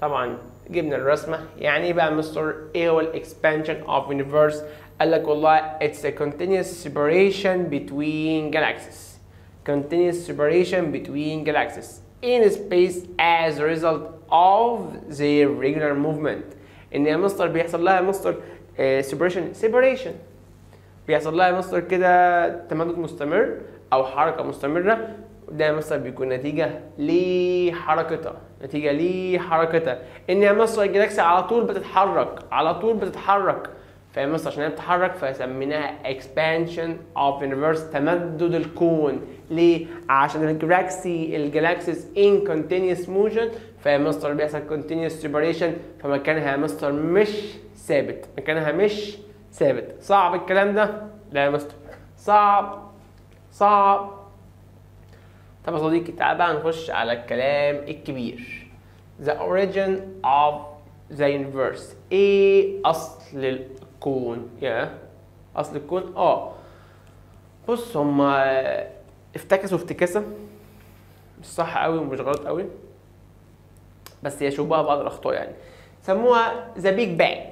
طبعا جبنا الرسمه. يعني ايه بقى مستر؟ ايه هو الاكسبانشن اوف يونيفرس؟ قال لك والله it's a continuous separation between galaxies. continuous separation between galaxies in space as a result of their regular movement. ان يا مستر بيحصل لها مستر separation بيحصل لها مستر كده تمدد مستمر او حركه مستمره. ده مثلا بيكون نتيجة لحركتها، نتيجة لحركتها. ان يا مصر الجلاكسي على طول بتتحرك، على طول بتتحرك. فيا مصر عشان هي بتتحرك فسميناها expansion of universe، تمدد الكون. ليه؟ عشان الجلاكسيز in continuous motion، فيا مصر بيحصل continuous separation، فمكانها يا مصر مش ثابت، مكانها مش ثابت. صعب الكلام ده؟ لا يا مصر صعب صعب. طب يا صديقي تعال بقى نخش على الكلام الكبير. The origin of the universe. ايه اصل الكون؟ اصل الكون بص هما افتكسوا افتكاسه مش صح قوي ومش غلط قوي، بس هي شبهها بعض الاخطاء. يعني سموها ذا بيج بانج،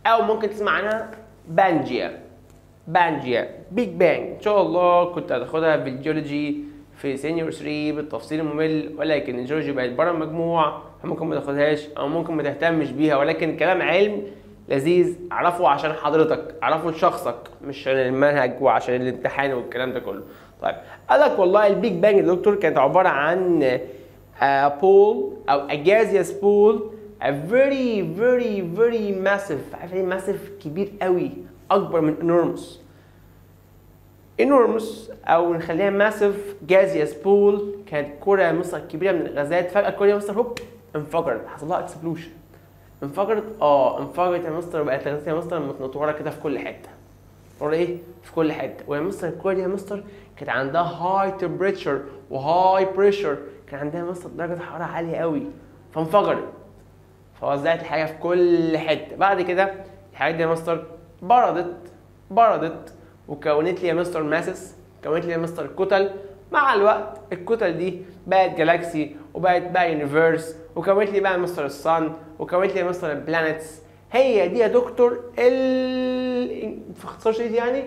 او ممكن تسمع عنها بانجيا. بيج بانج ان شاء الله كنت هتاخدها في الجيولوجي في سينيور 3 بالتفصيل الممل، ولكن الجيولوجي بقت بره المجموع فممكن ما تاخدهاش او ممكن ما تهتمش بيها، ولكن كلام علم لذيذ اعرفه عشان حضرتك، اعرفه لشخصك مش عشان المنهج وعشان الامتحان والكلام ده كله. طيب قال لك والله البيج بانج يا دكتور كانت عباره عن بول او اجازيوس بول a very very very massive، عارف ايه massive؟ كبير قوي، اكبر من enormous او نخليها massive gaseous pool. كانت كرة مصر كبيرة من الغازات، فجأة الكرة دي مصر هوب انفجرت، حصل لها اكسبلوشن. انفجرت انفجرت يا مصر، بقت الغازات يا مصر متنطورة كده في كل حتة. ايه؟ في كل حتة. ويا مصر الكرة دي يا مصر كانت عندها هاي تمبريتشر وهاي بريشر، كان عندها مصر درجة حرارة عالية قوي فانفجرت، فوزعت الحاجة في كل حتة. بعد كده الحاجات دي يا مصر بردت وكونت لي يا مستر ماسس، كونت لي يا مستر كتل. مع الوقت الكتل دي بقت جالاكسي وبقت بقى يونيفرس، وكونت لي بقى مستر الصن، وكونت لي يا مستر البلانتس. هي دي يا دكتور في اختصار شديد يعني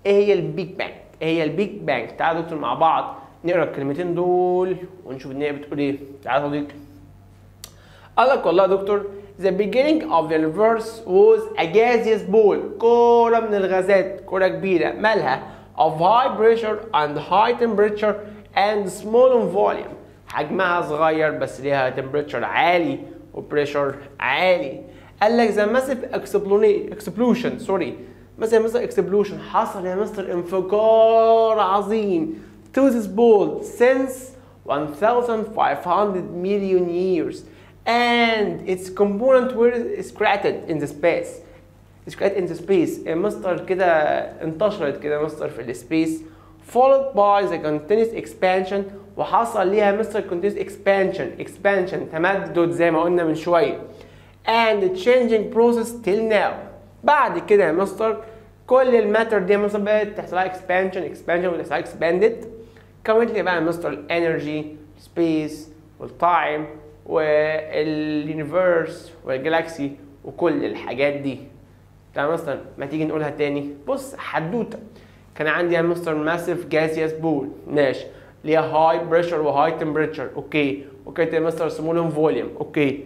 ايه هي البيج بانج؟ هي البيج بانج. تعالوا يا دكتور مع بعض نقرا الكلمتين دول ونشوف النهايه بتقول ايه. تعالوا يا صديقي. قال لك والله يا دكتور the beginning of the universe was a gaseous ball، كرة من الغازات، كرة كبيرة مالها of high pressure and high temperature and small in volume، حجمها صغير بس ليها temperature عالي وبريشر عالي. قال لك the massive explosion massive explosion، حصل يا مستر انفجار عظيم to this ball since 1500 million years، and its component were scattered in the space. scattered in the space. مستر كده انتشرت كده مستر في السبيس followed by the continuous expansion وحصل ليها مستر continuous expansion تمدد زي ما قلنا من شويه and the changing process till now. بعد كده يا مستر كل الماتر دي مستر بقت تحصل لها expansion وتحصل لها expanded. كونت لي بقى مستر الانرجي سبيس والتايم واليونيفرس والجالاكسي وكل الحاجات دي. تمام مستر، ما تيجي نقولها تاني. بص حدوته، كان عندي يا مستر ماسيف جاسيوس بول ماشي ليها هاي بريشر وهاي تمبريتشر اوكي، وكانت يا مستر سمولهم فوليوم اوكي،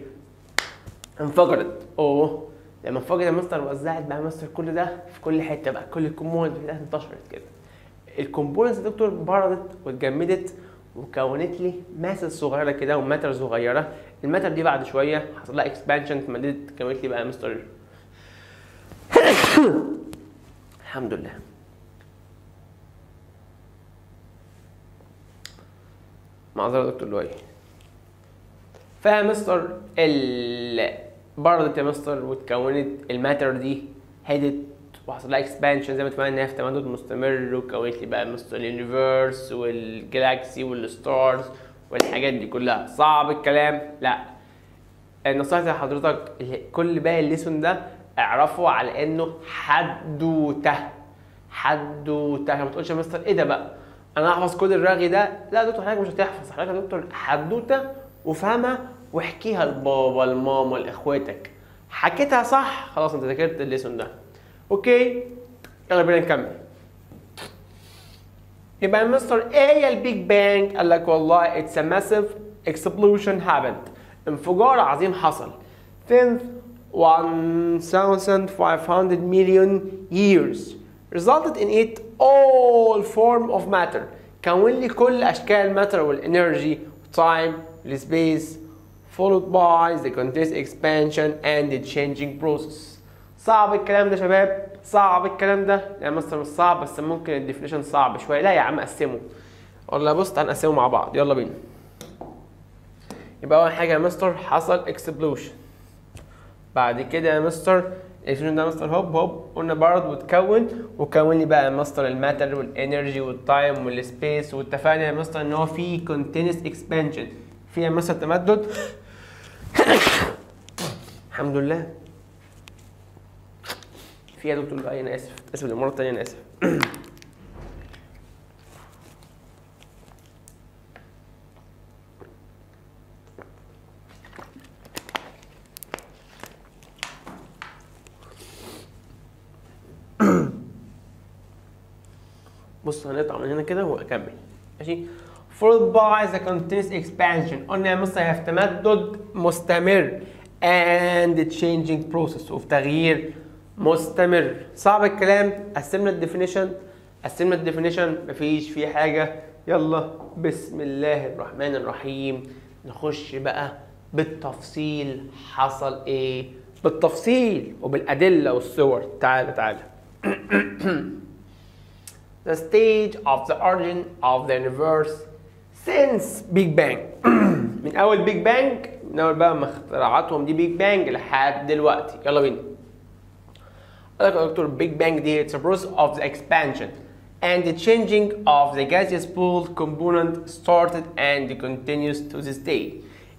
انفجرت لما انفجرت يا مستر وزعت بقى مستر كل ده في كل حته بقى، كل الكومبوننت بتاعتها انتشرت كده. الكومبوننتس يا دكتور بردت واتجمدت وكونت لي ماسل صغيره كده وماتر صغيره. الماتر دي بعد شويه حصل لها اكسبانشن اتمددت كونت لي بقى مستر الحمد لله. معذره يا دكتور لؤي. فيا مستر بردت يا مستر واتكونت الماتر دي هدت وحصل لها اكسبانشن زي ما اتفقنا انها في تمدد مستمر، وكونت لي بقى مستر اليونيفرس والجالاكسي والستارز والحاجات دي كلها. صعب الكلام؟ لا. نصيحتي لحضرتك كل باقي الليسون ده اعرفه على انه حدوته. ما تقولش يا مستر ايه ده بقى انا هحفظ كل الرغي ده. لا يا دكتور حضرتك مش هتحفظ، حضرتك يا دكتور حدوته وفهمها واحكيها لبابا لماما لاخواتك. حكيتها صح خلاص انت ذاكرت الليسون ده. اوكي يلا بينا نكمل. يبقى يا مستر ايه هي البيج بانج؟ قال لك والله اتس ا ماسيف اكسبلوشن هابند، انفجار عظيم حصل since 1500 million years resulted in it all form of matter. كون لي كل اشكال الماتر والانرجي والتايم والسبيس followed by the continuous expansion and the changing process. صعب الكلام ده يا شباب؟ صعب الكلام ده؟ يا مستر مش صعب بس ممكن الديفينيشن صعب شويه. لا يا عم قسمه. والله بص تعال نقسمه مع بعض يلا بينا. يبقى اول حاجه يا مستر حصل اكسبلوشن، بعد كده يا مستر الاكسبلوشن ده يا مستر هوب قلنا برد وكون لي بقى يا مستر الماتر والانرجي والتايم والسبيس، واتفقنا يا مستر ان هو في continuous expansion، في يا مستر تمدد الحمد لله. في يا دكتور بقى انا اسف للمره الثانيه انا اسف بص هنقطع من هنا كده واكمل ماشي. followed by the continuous expansion قلنا يا مستر هي في تمدد مستمر and changing process وفي تغيير مستمر. صعب الكلام؟ قسمنا الديفينيشن مفيش فيه حاجه. يلا بسم الله الرحمن الرحيم نخش بقى بالتفصيل. حصل ايه بالتفصيل وبالادله والصور؟ تعالى The stage of the origin of the universe since Big Bang من اول بيج بانج، من اول بقى ما اختراعاتهم دي بيج بانج لحد دلوقتي. يلا بينا. قال لك يا دكتور بيج بانج دي it's a process of the expansion and the changing of the gaseous pool component started and continues to this day.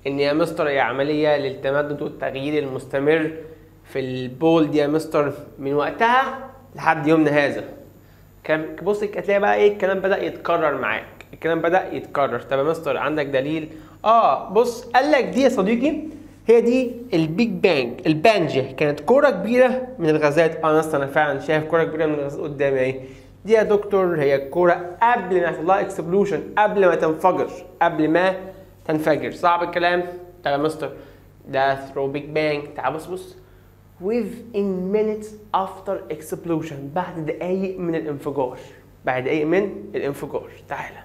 ان يا مستر هي عمليه للتمدد والتغيير المستمر في البول دي يا مستر من وقتها لحد يومنا هذا. بص هتلاقي بقى ايه الكلام بدأ يتكرر معاك، طب يا مستر عندك دليل؟ بص قال لك دي يا صديقي هي دي البيج بانج. البانجه كانت كوره كبيره من الغازات. مستر انا فعلا شايف كوره كبيره من الغازات قدامي اهي. دي يا دكتور هي الكوره قبل ما يحصل لها اكسبلوشن، قبل ما تنفجر. صعب الكلام؟ طب يا مستر ده ثرو بيج بانج. تعال بص within minutes after explosion بعد دقايق من الانفجار. تعالى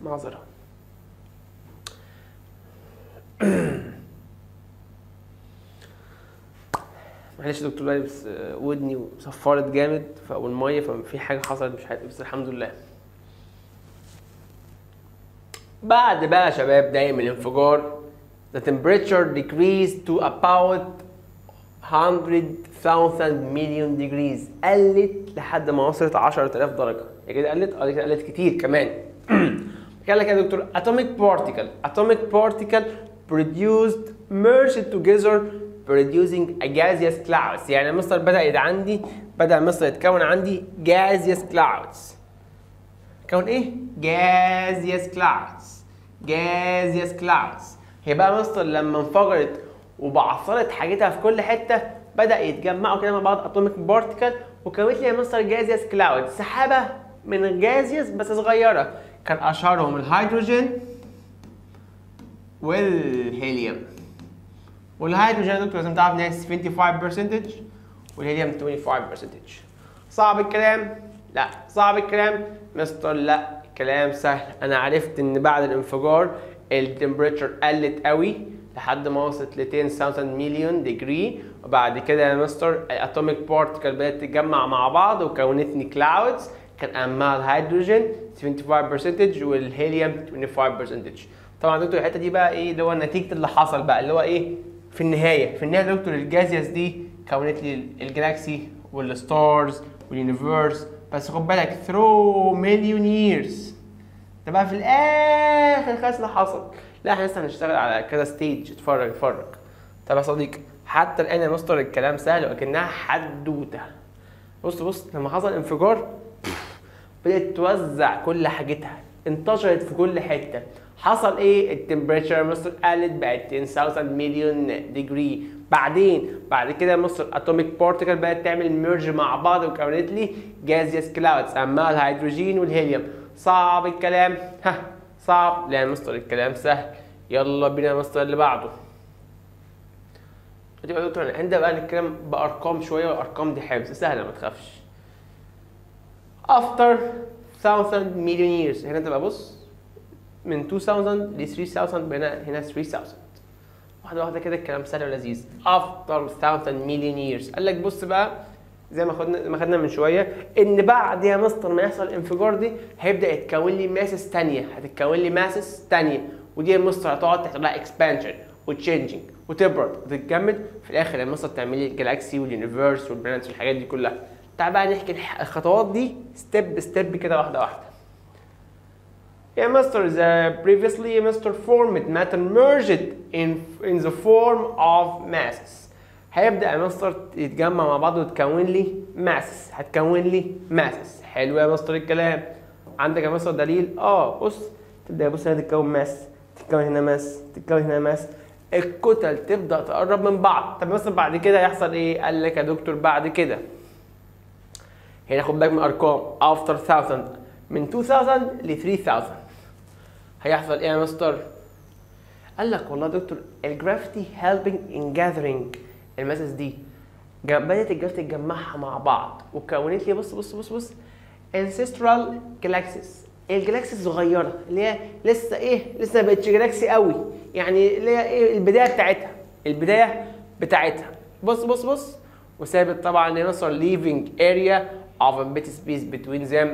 معذرة معلش يا دكتور بس ودني وصفرت جامد والميه ففي حاجه حصلت مش عارف بس الحمد لله. بعد بقى يا شباب دايما الانفجار the temperature decreased to about 100,000 million degrees، قلت لحد ما وصلت 10,000 درجة. هي كده قلت؟ اه كده قلت كتير كمان. قال لك يا دكتور atomic particle produced merged together producing a gaseous clouds. يعني مصر بدأ مصر يتكون عندي gaseous clouds. كون ايه؟ gaseous clouds. هي بقى مصر لما انفجرت وبعثرت حاجتها في كل حته بدأ يتجمعوا كده مع بعض اتوميك بارتيكل وكونت لي مصر جازيوس كلاود، سحابه من الجازيوس بس صغيره، كان اشهرهم الهيدروجين والهيليوم. والهيدروجين يا دكتور لازم تعرف ان هي 75% والهيليوم 25%. صعب الكلام؟ لا. صعب الكلام؟ مستر لا، كلام سهل. انا عرفت ان بعد الانفجار التمبريتشر قلت قوي لحد ما وصلت ل 10,000 مليون ديجري، وبعد كده يا مستر الاتوميك بارتيكل بدات تتجمع مع بعض وكونتني كلاودز، كان اهمها الهيدروجين 75% والهيليوم 25%. طبعا دكتور الحته دي بقى ايه اللي هو نتيجه اللي حصل بقى اللي هو ايه في النهايه دكتور الجازيوس دي كونت لي الجلاكسي والستارز واليونيفرس، بس خد بالك through million years. ده بقى في الاخر خلاص اللي حصل. لا احنا لسه هنشتغل على كذا ستيج. اتفرج. طب يا صديقي حتى الان يا مستر الكلام سهل ولكنها حدوته. بص لما حصل انفجار بدات توزع كل حاجتها، انتشرت في كل حته. حصل ايه؟ التمبريتشر يا مستر قلت بقت 10,000 مليون ديجري. بعد كده يا مستر اتوميك بارتيكل بقت تعمل ميرج مع بعض وكونت لي جازيوس كلاودز، اما الهيدروجين والهيليوم. صعب الكلام؟ صعب؟ لا يا مستر الكلام سهل. يلا بينا يا مستر اللي بعده. يا دكتور عندنا بقى نتكلم بارقام شويه، والارقام دي حفظ سهله ما تخافش. after 1000 million years هنا تبقى بص من 2000 ل 3000 بقينا هنا 3000. واحده كده الكلام سهل ولذيذ. after 1000 million years قال لك بص بقى زي ما خدنا من شويه ان بعد يا مستر ما يحصل الانفجار دي هيبدا يتكون لي ماسس ثانيه، ودي يا مستر هتقعد تحصل لها اكسبانشن وتشينجينج وتبرد وتتجمد، في الاخر يا مستر تعمل لي الجلاكسي واليونيفرس والبلانتس والحاجات دي كلها. تعال بقى نحكي الخطوات دي ستيب كده واحده. يا مستر the previously matter formed matter merged in the form of masses. هيبدأ يا مستر يتجمع مع بعض وتكون لي ماسس. حلو يا مستر الكلام. عندك يا مستر دليل؟ بص تبدأ بص هنا تتكون ماس، تتكون هنا ماس، الكتل تبدأ تقرب من بعض. طب مستر بعد كده هيحصل ايه؟ قال لك يا دكتور بعد كده هنا خد بالك من الارقام after 1000 من 2000 ل 3000 هيحصل ايه يا مستر؟ قال لك والله يا دكتور الجرافيتي helping in gathering الماسس دي بدأت الجرافيتي تجمعها مع بعض وكونت لي بص ancestral galaxies. الجلاكسي الصغيره اللي هي لسه ما بقتش جلاكسي قوي، يعني اللي هي ايه البدايه بتاعتها. بص وثابت طبعا يا مستر leaving area of a bit space between them.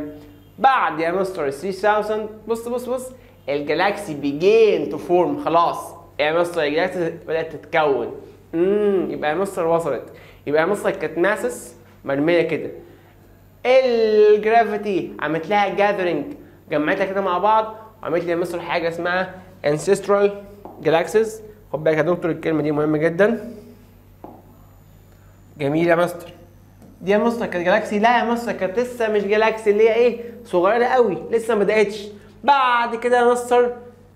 بعد يا مستر 3000 بص الجلاكسي began to form. خلاص يا مستر الجلاكسي بدأت تتكون. يبقى يا مستر وصلت، يبقى يا مستر كانت ماسس مرميه كده، الجرافيتي عملت لها جاذرنج جمعتها كده مع بعض وعملت لي يا مستر حاجه اسمها ancestral galaxies. خد بالك يا دكتور الكلمه دي مهمه جدا. جميل يا مستر. دي يا مستر كانت جالاكسي؟ لا يا مستر كانت لسه مش جالاكسي، اللي هي صغيره قوي لسه ما بداتش. بعد كده يا مستر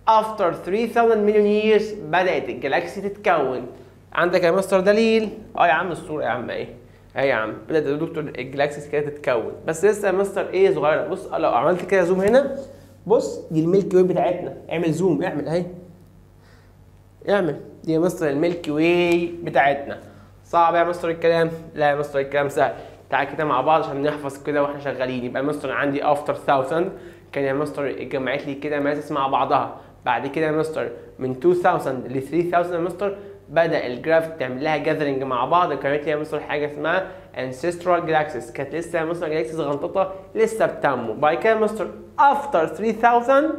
after 3000 مليون years بدات الجالاكسي تتكون. عندك يا مستر دليل؟ يا عم الصوره يا عم يا عم بدات يا دكتور الجلاكسيز كده تتكون، بس لسه يا مستر صغيره. بص لو عملت كده زوم هنا بص دي الميلكي واي بتاعتنا. اعمل زوم، اعمل دي يا مستر الميلكي واي بتاعتنا. صعب يا مستر الكلام؟ لا يا مستر الكلام سهل. تعال كده مع بعض عشان نحفظ كده واحنا شغالين. يبقى مستر عندي افتر 1000 كان يا مستر اتجمعت لي كده ماسس مع بعضها. بعد كده يا مستر من 2000 ل 3000 يا مستر بدا الجرافيتي تعمل لها جاذرنج مع بعض وكانت لي يا مستر حاجه اسمها ancestral galaxies. كانت لسه يا مستر جالاكسيز غنططه لسه بتنمو. بعد كده يا مستر افتر 3000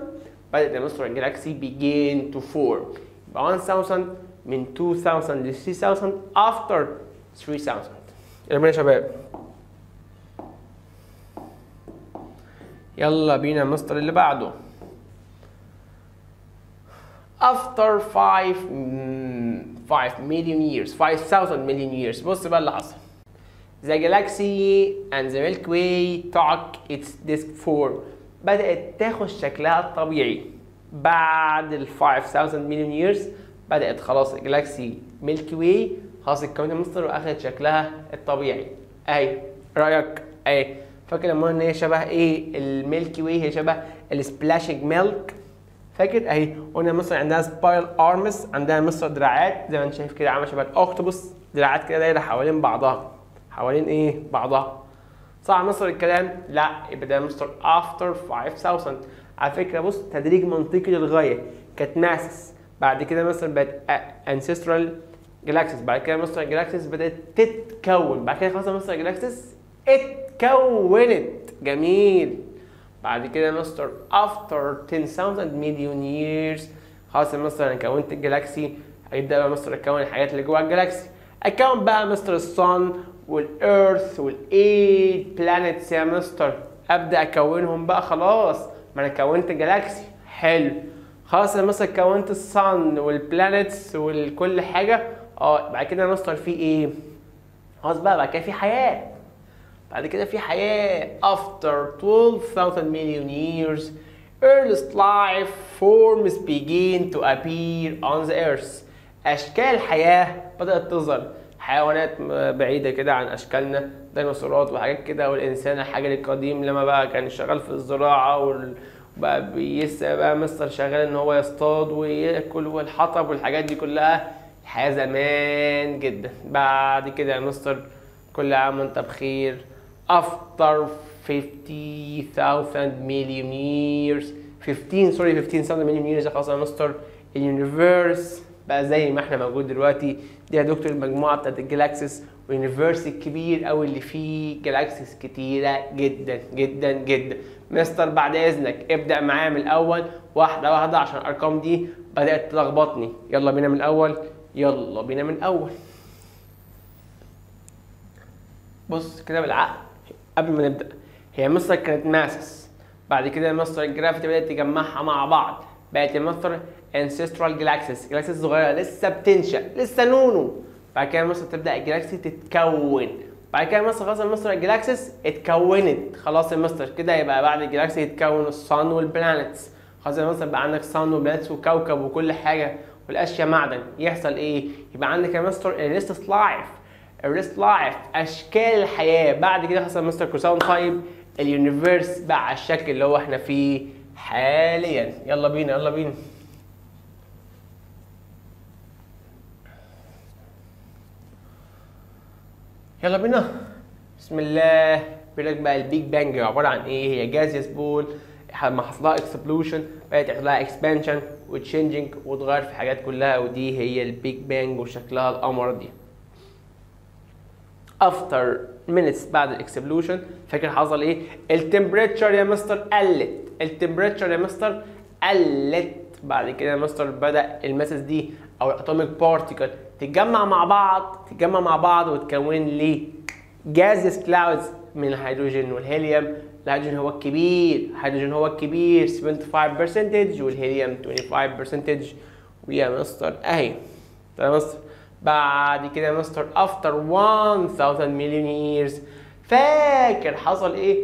بدأت يا مستر الجلاكسي begin to form. يبقى 1000 من 2000 ل 3000 after 3000. يلا بينا يا شباب. يلا بينا يا مستر اللي بعده. After 5 million years 5000 million years. بص بقى اللي حصل. The galaxy and the Milky Way took its disk form. بدأت تاخد شكلها الطبيعي. بعد ال 5000 million years بدأت خلاص الجلاكسي ميلكي واي خلاص اتكونت مستر واخدت شكلها الطبيعي. اهي رأيك اهي. فاكر لما قلنا ان هي شبه ايه؟ الميلكي واي هي شبه السبلاشنج ميلك. فاكر اهي قلنا مصر عندها سبايرال ارمز، عندها مصر دراعات زي ما انت شايف كده عامله شبه الاوكتوبوس، دراعات كده دايره حوالين بعضها. حوالين ايه؟ بعضها. صح مصر الكلام؟ لا، يبقى ده مصر افتر 5000. على فكره بص تدريج منطقي للغايه. كانت ماسس، بعد كده مصر بقت انسسترال جلاكسيس، بعد كده مصر الجلاكسيس بدات تتكون، بعد كده خلاص مصر الجلاكسيس اتكونت. جميل. بعد كده مستر after 10,000 million years خلاص مستر انا كونت الجلاكسي، هيبدا بقى مستر اكون الحاجات اللي جوه الجلاكسي. اكون بقى مستر الصن والارث والايت بلانيتس يا مستر، ابدا اكونهم بقى خلاص. ما انا كونت جلاكسي حلو خلاص. انا مثلا كونت الصن والبلانيتس وكل حاجه. بعد كده مستر في ايه؟ خلاص بقى بعد كده في حياه. بعد كده في حياة after 12,000 million years earliest life forms begin to appear on the earth. أشكال الحياة بدأت تظهر، حيوانات بعيدة كده عن أشكالنا، ديناصورات وحاجات كده، والإنسان الحجري القديم لما بقى كان شغال في الزراعة وبقى بقى مستر شغال إن هو يصطاد وياكل والحطب والحاجات دي كلها. الحياة زمان جدا. بعد كده يا مستر كل عام وأنت بخير. After 50,000 million years 15,000 million years خلاص يا مستر اليونيفيرس بقى زي ما احنا موجود دلوقتي. دي يا دكتور المجموعه بتاعت الجلاكسيس واليونيفيرس الكبير قوي اللي فيه جلاكسيس كتيره جدا جدا جدا. مستر بعد اذنك ابدا معايا من الاول واحده واحده عشان الارقام دي بدات تلخبطني. يلا بينا من الاول. يلا بينا من الاول. بص كده بالعقل قبل ما نبدا. هي مصر كانت ماسس، بعد كده مصر الجرافيتي بدات تجمعها مع بعض، بقت مصر انسسترال جلاكسيس، جلاكسيس صغيره لسه بتنشا لسه نونو. بعد كده مصر تبدا الجلاكسي تتكون، بعد كده مصر خلاص مصر الجلاكسيس اتكونت خلاص يا مصر كده. يبقى بعد الجلاكسي يتكون الصن والبلانتس. خلاص يا مصر بقى عندك صن وبلانتس وكوكب وكل حاجه والاشياء معدن. يحصل ايه؟ يبقى عندك يا مستر الريست لايف. الريست لايف اشكال الحياه. بعد كده حصل مستر كروساون طيب اليونيفيرس بقى على الشكل اللي هو احنا فيه حاليا. يلا بينا يلا بينا. يلا بينا. بسم الله. بيقول لك بقى البيج بانج عباره عن ايه؟ هي جازيوس بول لما حصل لها اكسبلوشن بدات يحصل لها اكسبانشن وتشينجنج وتغير في حاجات كلها، ودي هي البيج بانج وشكلها القمر دي. افتر minutes بعد الاكسبلوشن فاكر حصل ايه؟ التمبريتشر يا مستر قلت. التمبريتشر يا مستر قلت. بعد كده يا مستر بدا الماسس دي او الاتوميك بارتيكل تتجمع مع بعض وتكون لي جازس كلاودز من الهيدروجين والهيليوم. الهيدروجين هو الكبير 75% والهيليوم 25%. ويا مستر اهي يا مستر. بعد كده يا مستر after 1000 million years فاكر حصل ايه؟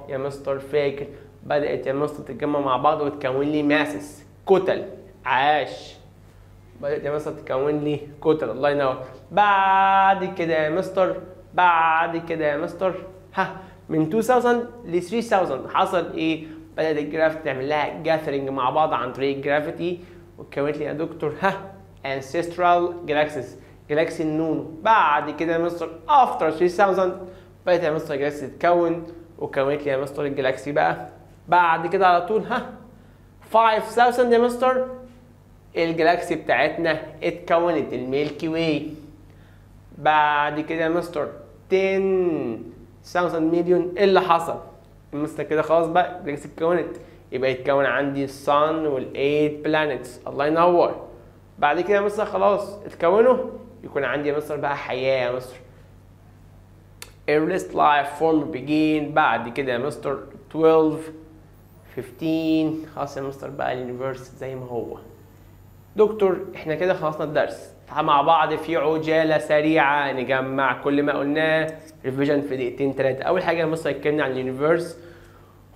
يا مستر فاكر بدأت يا مستر تتجمع مع بعض وتكون لي ماسس كتل. عاش. بدأت يا مستر تكون لي كتل. الله ينور. بعد كده يا مستر من 2000 ل 3000 حصل ايه؟ بدأت الجرافيتي تعمل لها جاثرنج مع بعض عن طريق الجرافيتي وكونت لي يا دكتور ancestral galaxies جلاكسي النونو. بعد كده يا مستر after 3000 بدأت يا مستر الجلاكسي تتكون وكونت لي يا مستر الجلاكسي بقى. بعد كده على طول 5000 يا مستر الجلاكسي بتاعتنا اتكونت الميلكي واي. بعد كده يا مستر 10,000 مليون اللي حصل مستر كده خلاص بقى الجلاكسي اتكونت. يبقى يتكون عندي الصن والايت بلانيتس. الله ينور. بعد كده يا مستر خلاص اتكونوا، يكون عندي يا مستر بقى حياه يا مستر. earliest life form begin. بعد كده يا مستر 12 15 خلاص يا مستر بقى اليونيفرس زي ما هو. دكتور احنا كده خلصنا الدرس، تعال مع بعض في عجاله سريعه نجمع كل ما قلناه ريفيجن في دقيقتين 3. اول حاجه يا مستر اتكلمنا عن اليونيفرس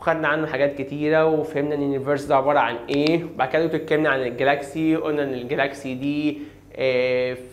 وخدنا عنه حاجات كتيره وفهمنا ان اليونيفرس ده عباره عن ايه. بعد كده اتكلمنا عن الجلاكسي، قلنا ان الجلاكسي دي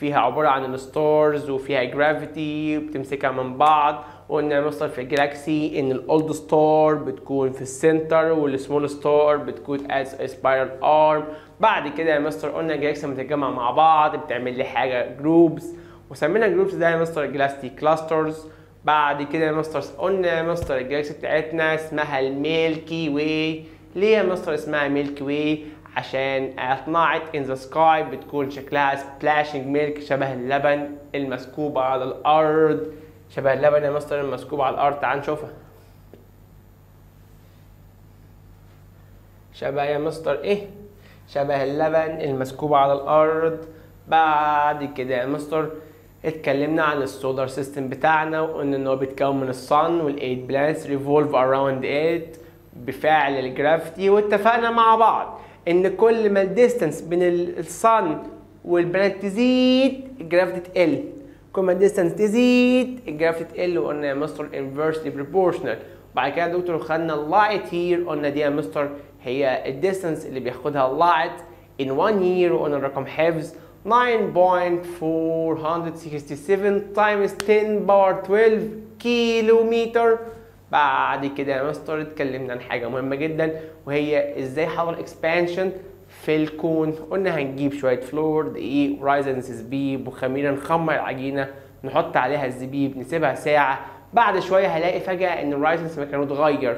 فيها عباره عن الستارز وفيها جرافيتي بتمسكها من بعض. وقلنا يا مستر في الجلاكسي ان الاولد ستار بتكون في السنتر والسمول ستار بتكون از سبايرال ارم. بعد كده يا مستر قلنا الجلاكسي لما تتجمع مع بعض بتعمل لي حاجه جروبس، وسمينا الجروبس ده يا مستر جلاكسي كلاسترز. بعد كده يا مستر قلنا يا مستر الجلاكسي بتاعتنا اسمها الميلكي واي. ليه يا مستر اسمها ميلكي واي؟ عشان at night in the sky بتكون شكلها splashing milk، شبه اللبن المسكوب على الارض. شبه اللبن يا مستر المسكوب على الارض، تعال نشوفها. شبه يا مستر ايه؟ شبه اللبن المسكوب على الارض. بعد كده يا مستر اتكلمنا عن السولار سيستم بتاعنا وقلنا ان هو بيتكون من الصن والايت بلانتس ريفولف اراوند ات بفعل الجرافيتي. واتفقنا مع بعض ان كل ما الديستانس بين الصن والبلانت تزيد الجرافيتي تقل، كل ما الديستانس تزيد الجرافيتي تقل. وقلنا يا مستر انفرسلي بروبورشنال. بعد كده يا دكتور خدنا اللايت هير، قلنا دي يا مستر هي الديستانس اللي بياخدها اللايت in 1 year. وقلنا الرقم حفظ 9.467 times 10 باور 12 كيلومتر. بعد كده يا مستر اتكلمنا عن حاجه مهمه جدا وهي ازاي حصل اكسبانشن في الكون. قلنا هنجيب شويه فلور دقيق ورايزن زبيب وخميره، نخمر العجينه نحط عليها الزبيب نسيبها ساعه. بعد شويه هلاقي فجاه ان الرايزنز مكانه اتغير.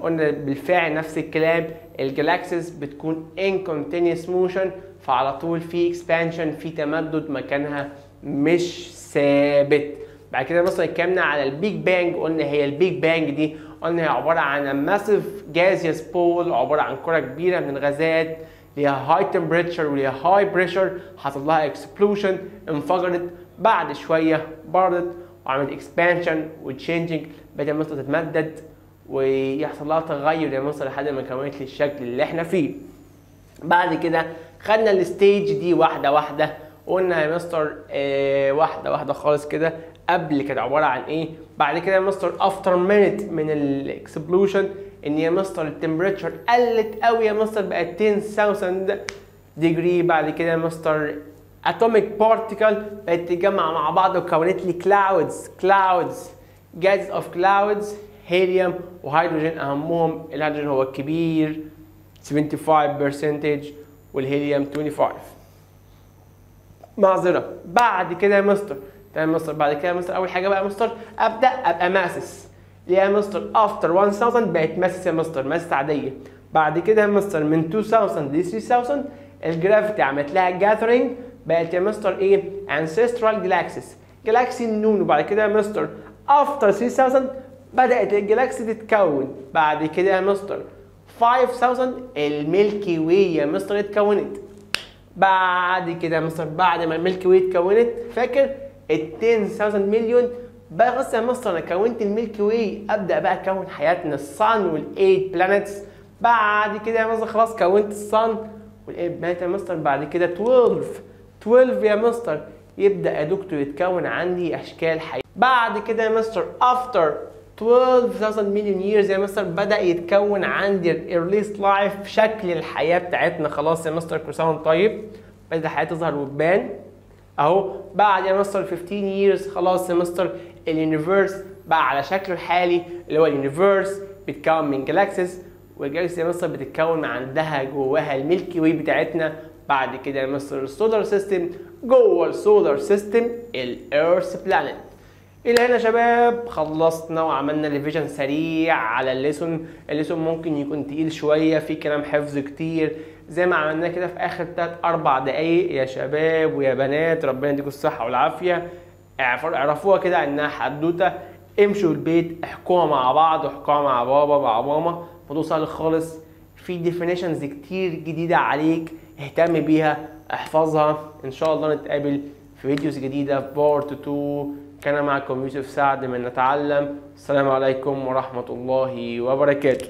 قلنا بالفعل نفس الكلام. الجلاكسيز بتكون in continuous motion، فعلى طول في expansion، في تمدد، مكانها مش ثابت. بعد كده مثلا اتكلمنا على البيج بانج. قلنا هي البيج بانج دي قلنا هي عباره عن ماسيف جازيوس بول، عباره عن كره كبيره من الغازات ليها هاي تمبريتشر وليها هاي بريشر، حصل لها اكسبلوشن، انفجرت. بعد شويه بردت وعملت اكسبانشن وتشينجينج، بدأت مثلا تتمدد ويحصل لها تغير يا مصر لحد ما كونت لي الشكل اللي احنا فيه. بعد كده خدنا الستيج دي واحده واحده. قلنا يا مستر واحده واحده خالص كده. قبل كانت عباره عن ايه؟ بعد كده يا مستر افتر مينيت من الاكسبلوشن ان يا مستر التمبريتشر قلت قوي يا مستر، بقت 10,000 ديجري. بعد كده يا مستر اتوميك بارتيكل بقت تتجمع مع بعض وكونت لي كلاودز جاز اوف كلاودز، هيليوم وهيدروجين. اهمهم الهيدروجين هو الكبير 75% والهيليوم 25. معذره. بعد كده يا مستر تمام مستر، بعد كده يا مستر اول حاجه بقى يا مستر ابدا ابقى ماسس. ليه يا مستر؟ افتر 1000 بقت ماسس يا مستر، ماسس عاديه. بعد كده يا مستر من 2000 ل 3000 الجرافيتي عملت لها جاثرينج، بقت يا مستر ايه؟ انسيسترال جلاكسي النون. وبعد كده يا مستر افتر 3000 بدات الجلاكسي تتكون. بعد كده يا مستر 5000 الميلكي واي يا مستر اتكونت. بعد كده يا مستر بعد ما الميلكي واي اتكونت، فاكر ال 10,000 مليون بس يا مستر انا كونت الميلكي واي، ابدا بقى اكون حياتنا الصن والايت بلانيتس. بعد كده يا مستر خلاص كونت الصن والايت بلانيت يا مستر. بعد كده 12 يا مستر يبدا يا دكتور يتكون عندي اشكال حياه. بعد كده يا مستر افتر 12,000 مليون ييرز يا مستر بدا يتكون عندي الايرليست لايف، شكل الحياه بتاعتنا. خلاص يا مستر كل سنه وانت طيب، بدات الحياه تظهر وتبان اهو. بعد يا مستر 15 ييرز خلاص يا مستر اليونيفرس بقى على شكله الحالي اللي هو اليونيفرس بيتكون من جالاكسيز، والجالاكسي يا مستر بتتكون عندها جواها الميلكي واي بتاعتنا. بعد كده يا مستر السولار سيستم، جوه السولار سيستم الارث بلانيت. الى هنا يا شباب خلصنا وعملنا ريفيجن سريع على الليسون ممكن يكون تقيل شويه، في كلام حفظ كتير زي ما عملناه كده في اخر 3-4 دقايق يا شباب ويا بنات. ربنا يديكم الصحه والعافيه. اعرفوها كده انها حدوته امشوا البيت احكوها مع بعض، احكوها مع بابا مع ماما، موضوع سهل خالص. في ديفينيشنز كتير جديدة عليك، اهتم بيها، احفظها. ان شاء الله نتقابل في فيديوز جديدة في بارت 2. كان معكم يوسف سعد من نتعلم. السلام عليكم ورحمة الله وبركاته.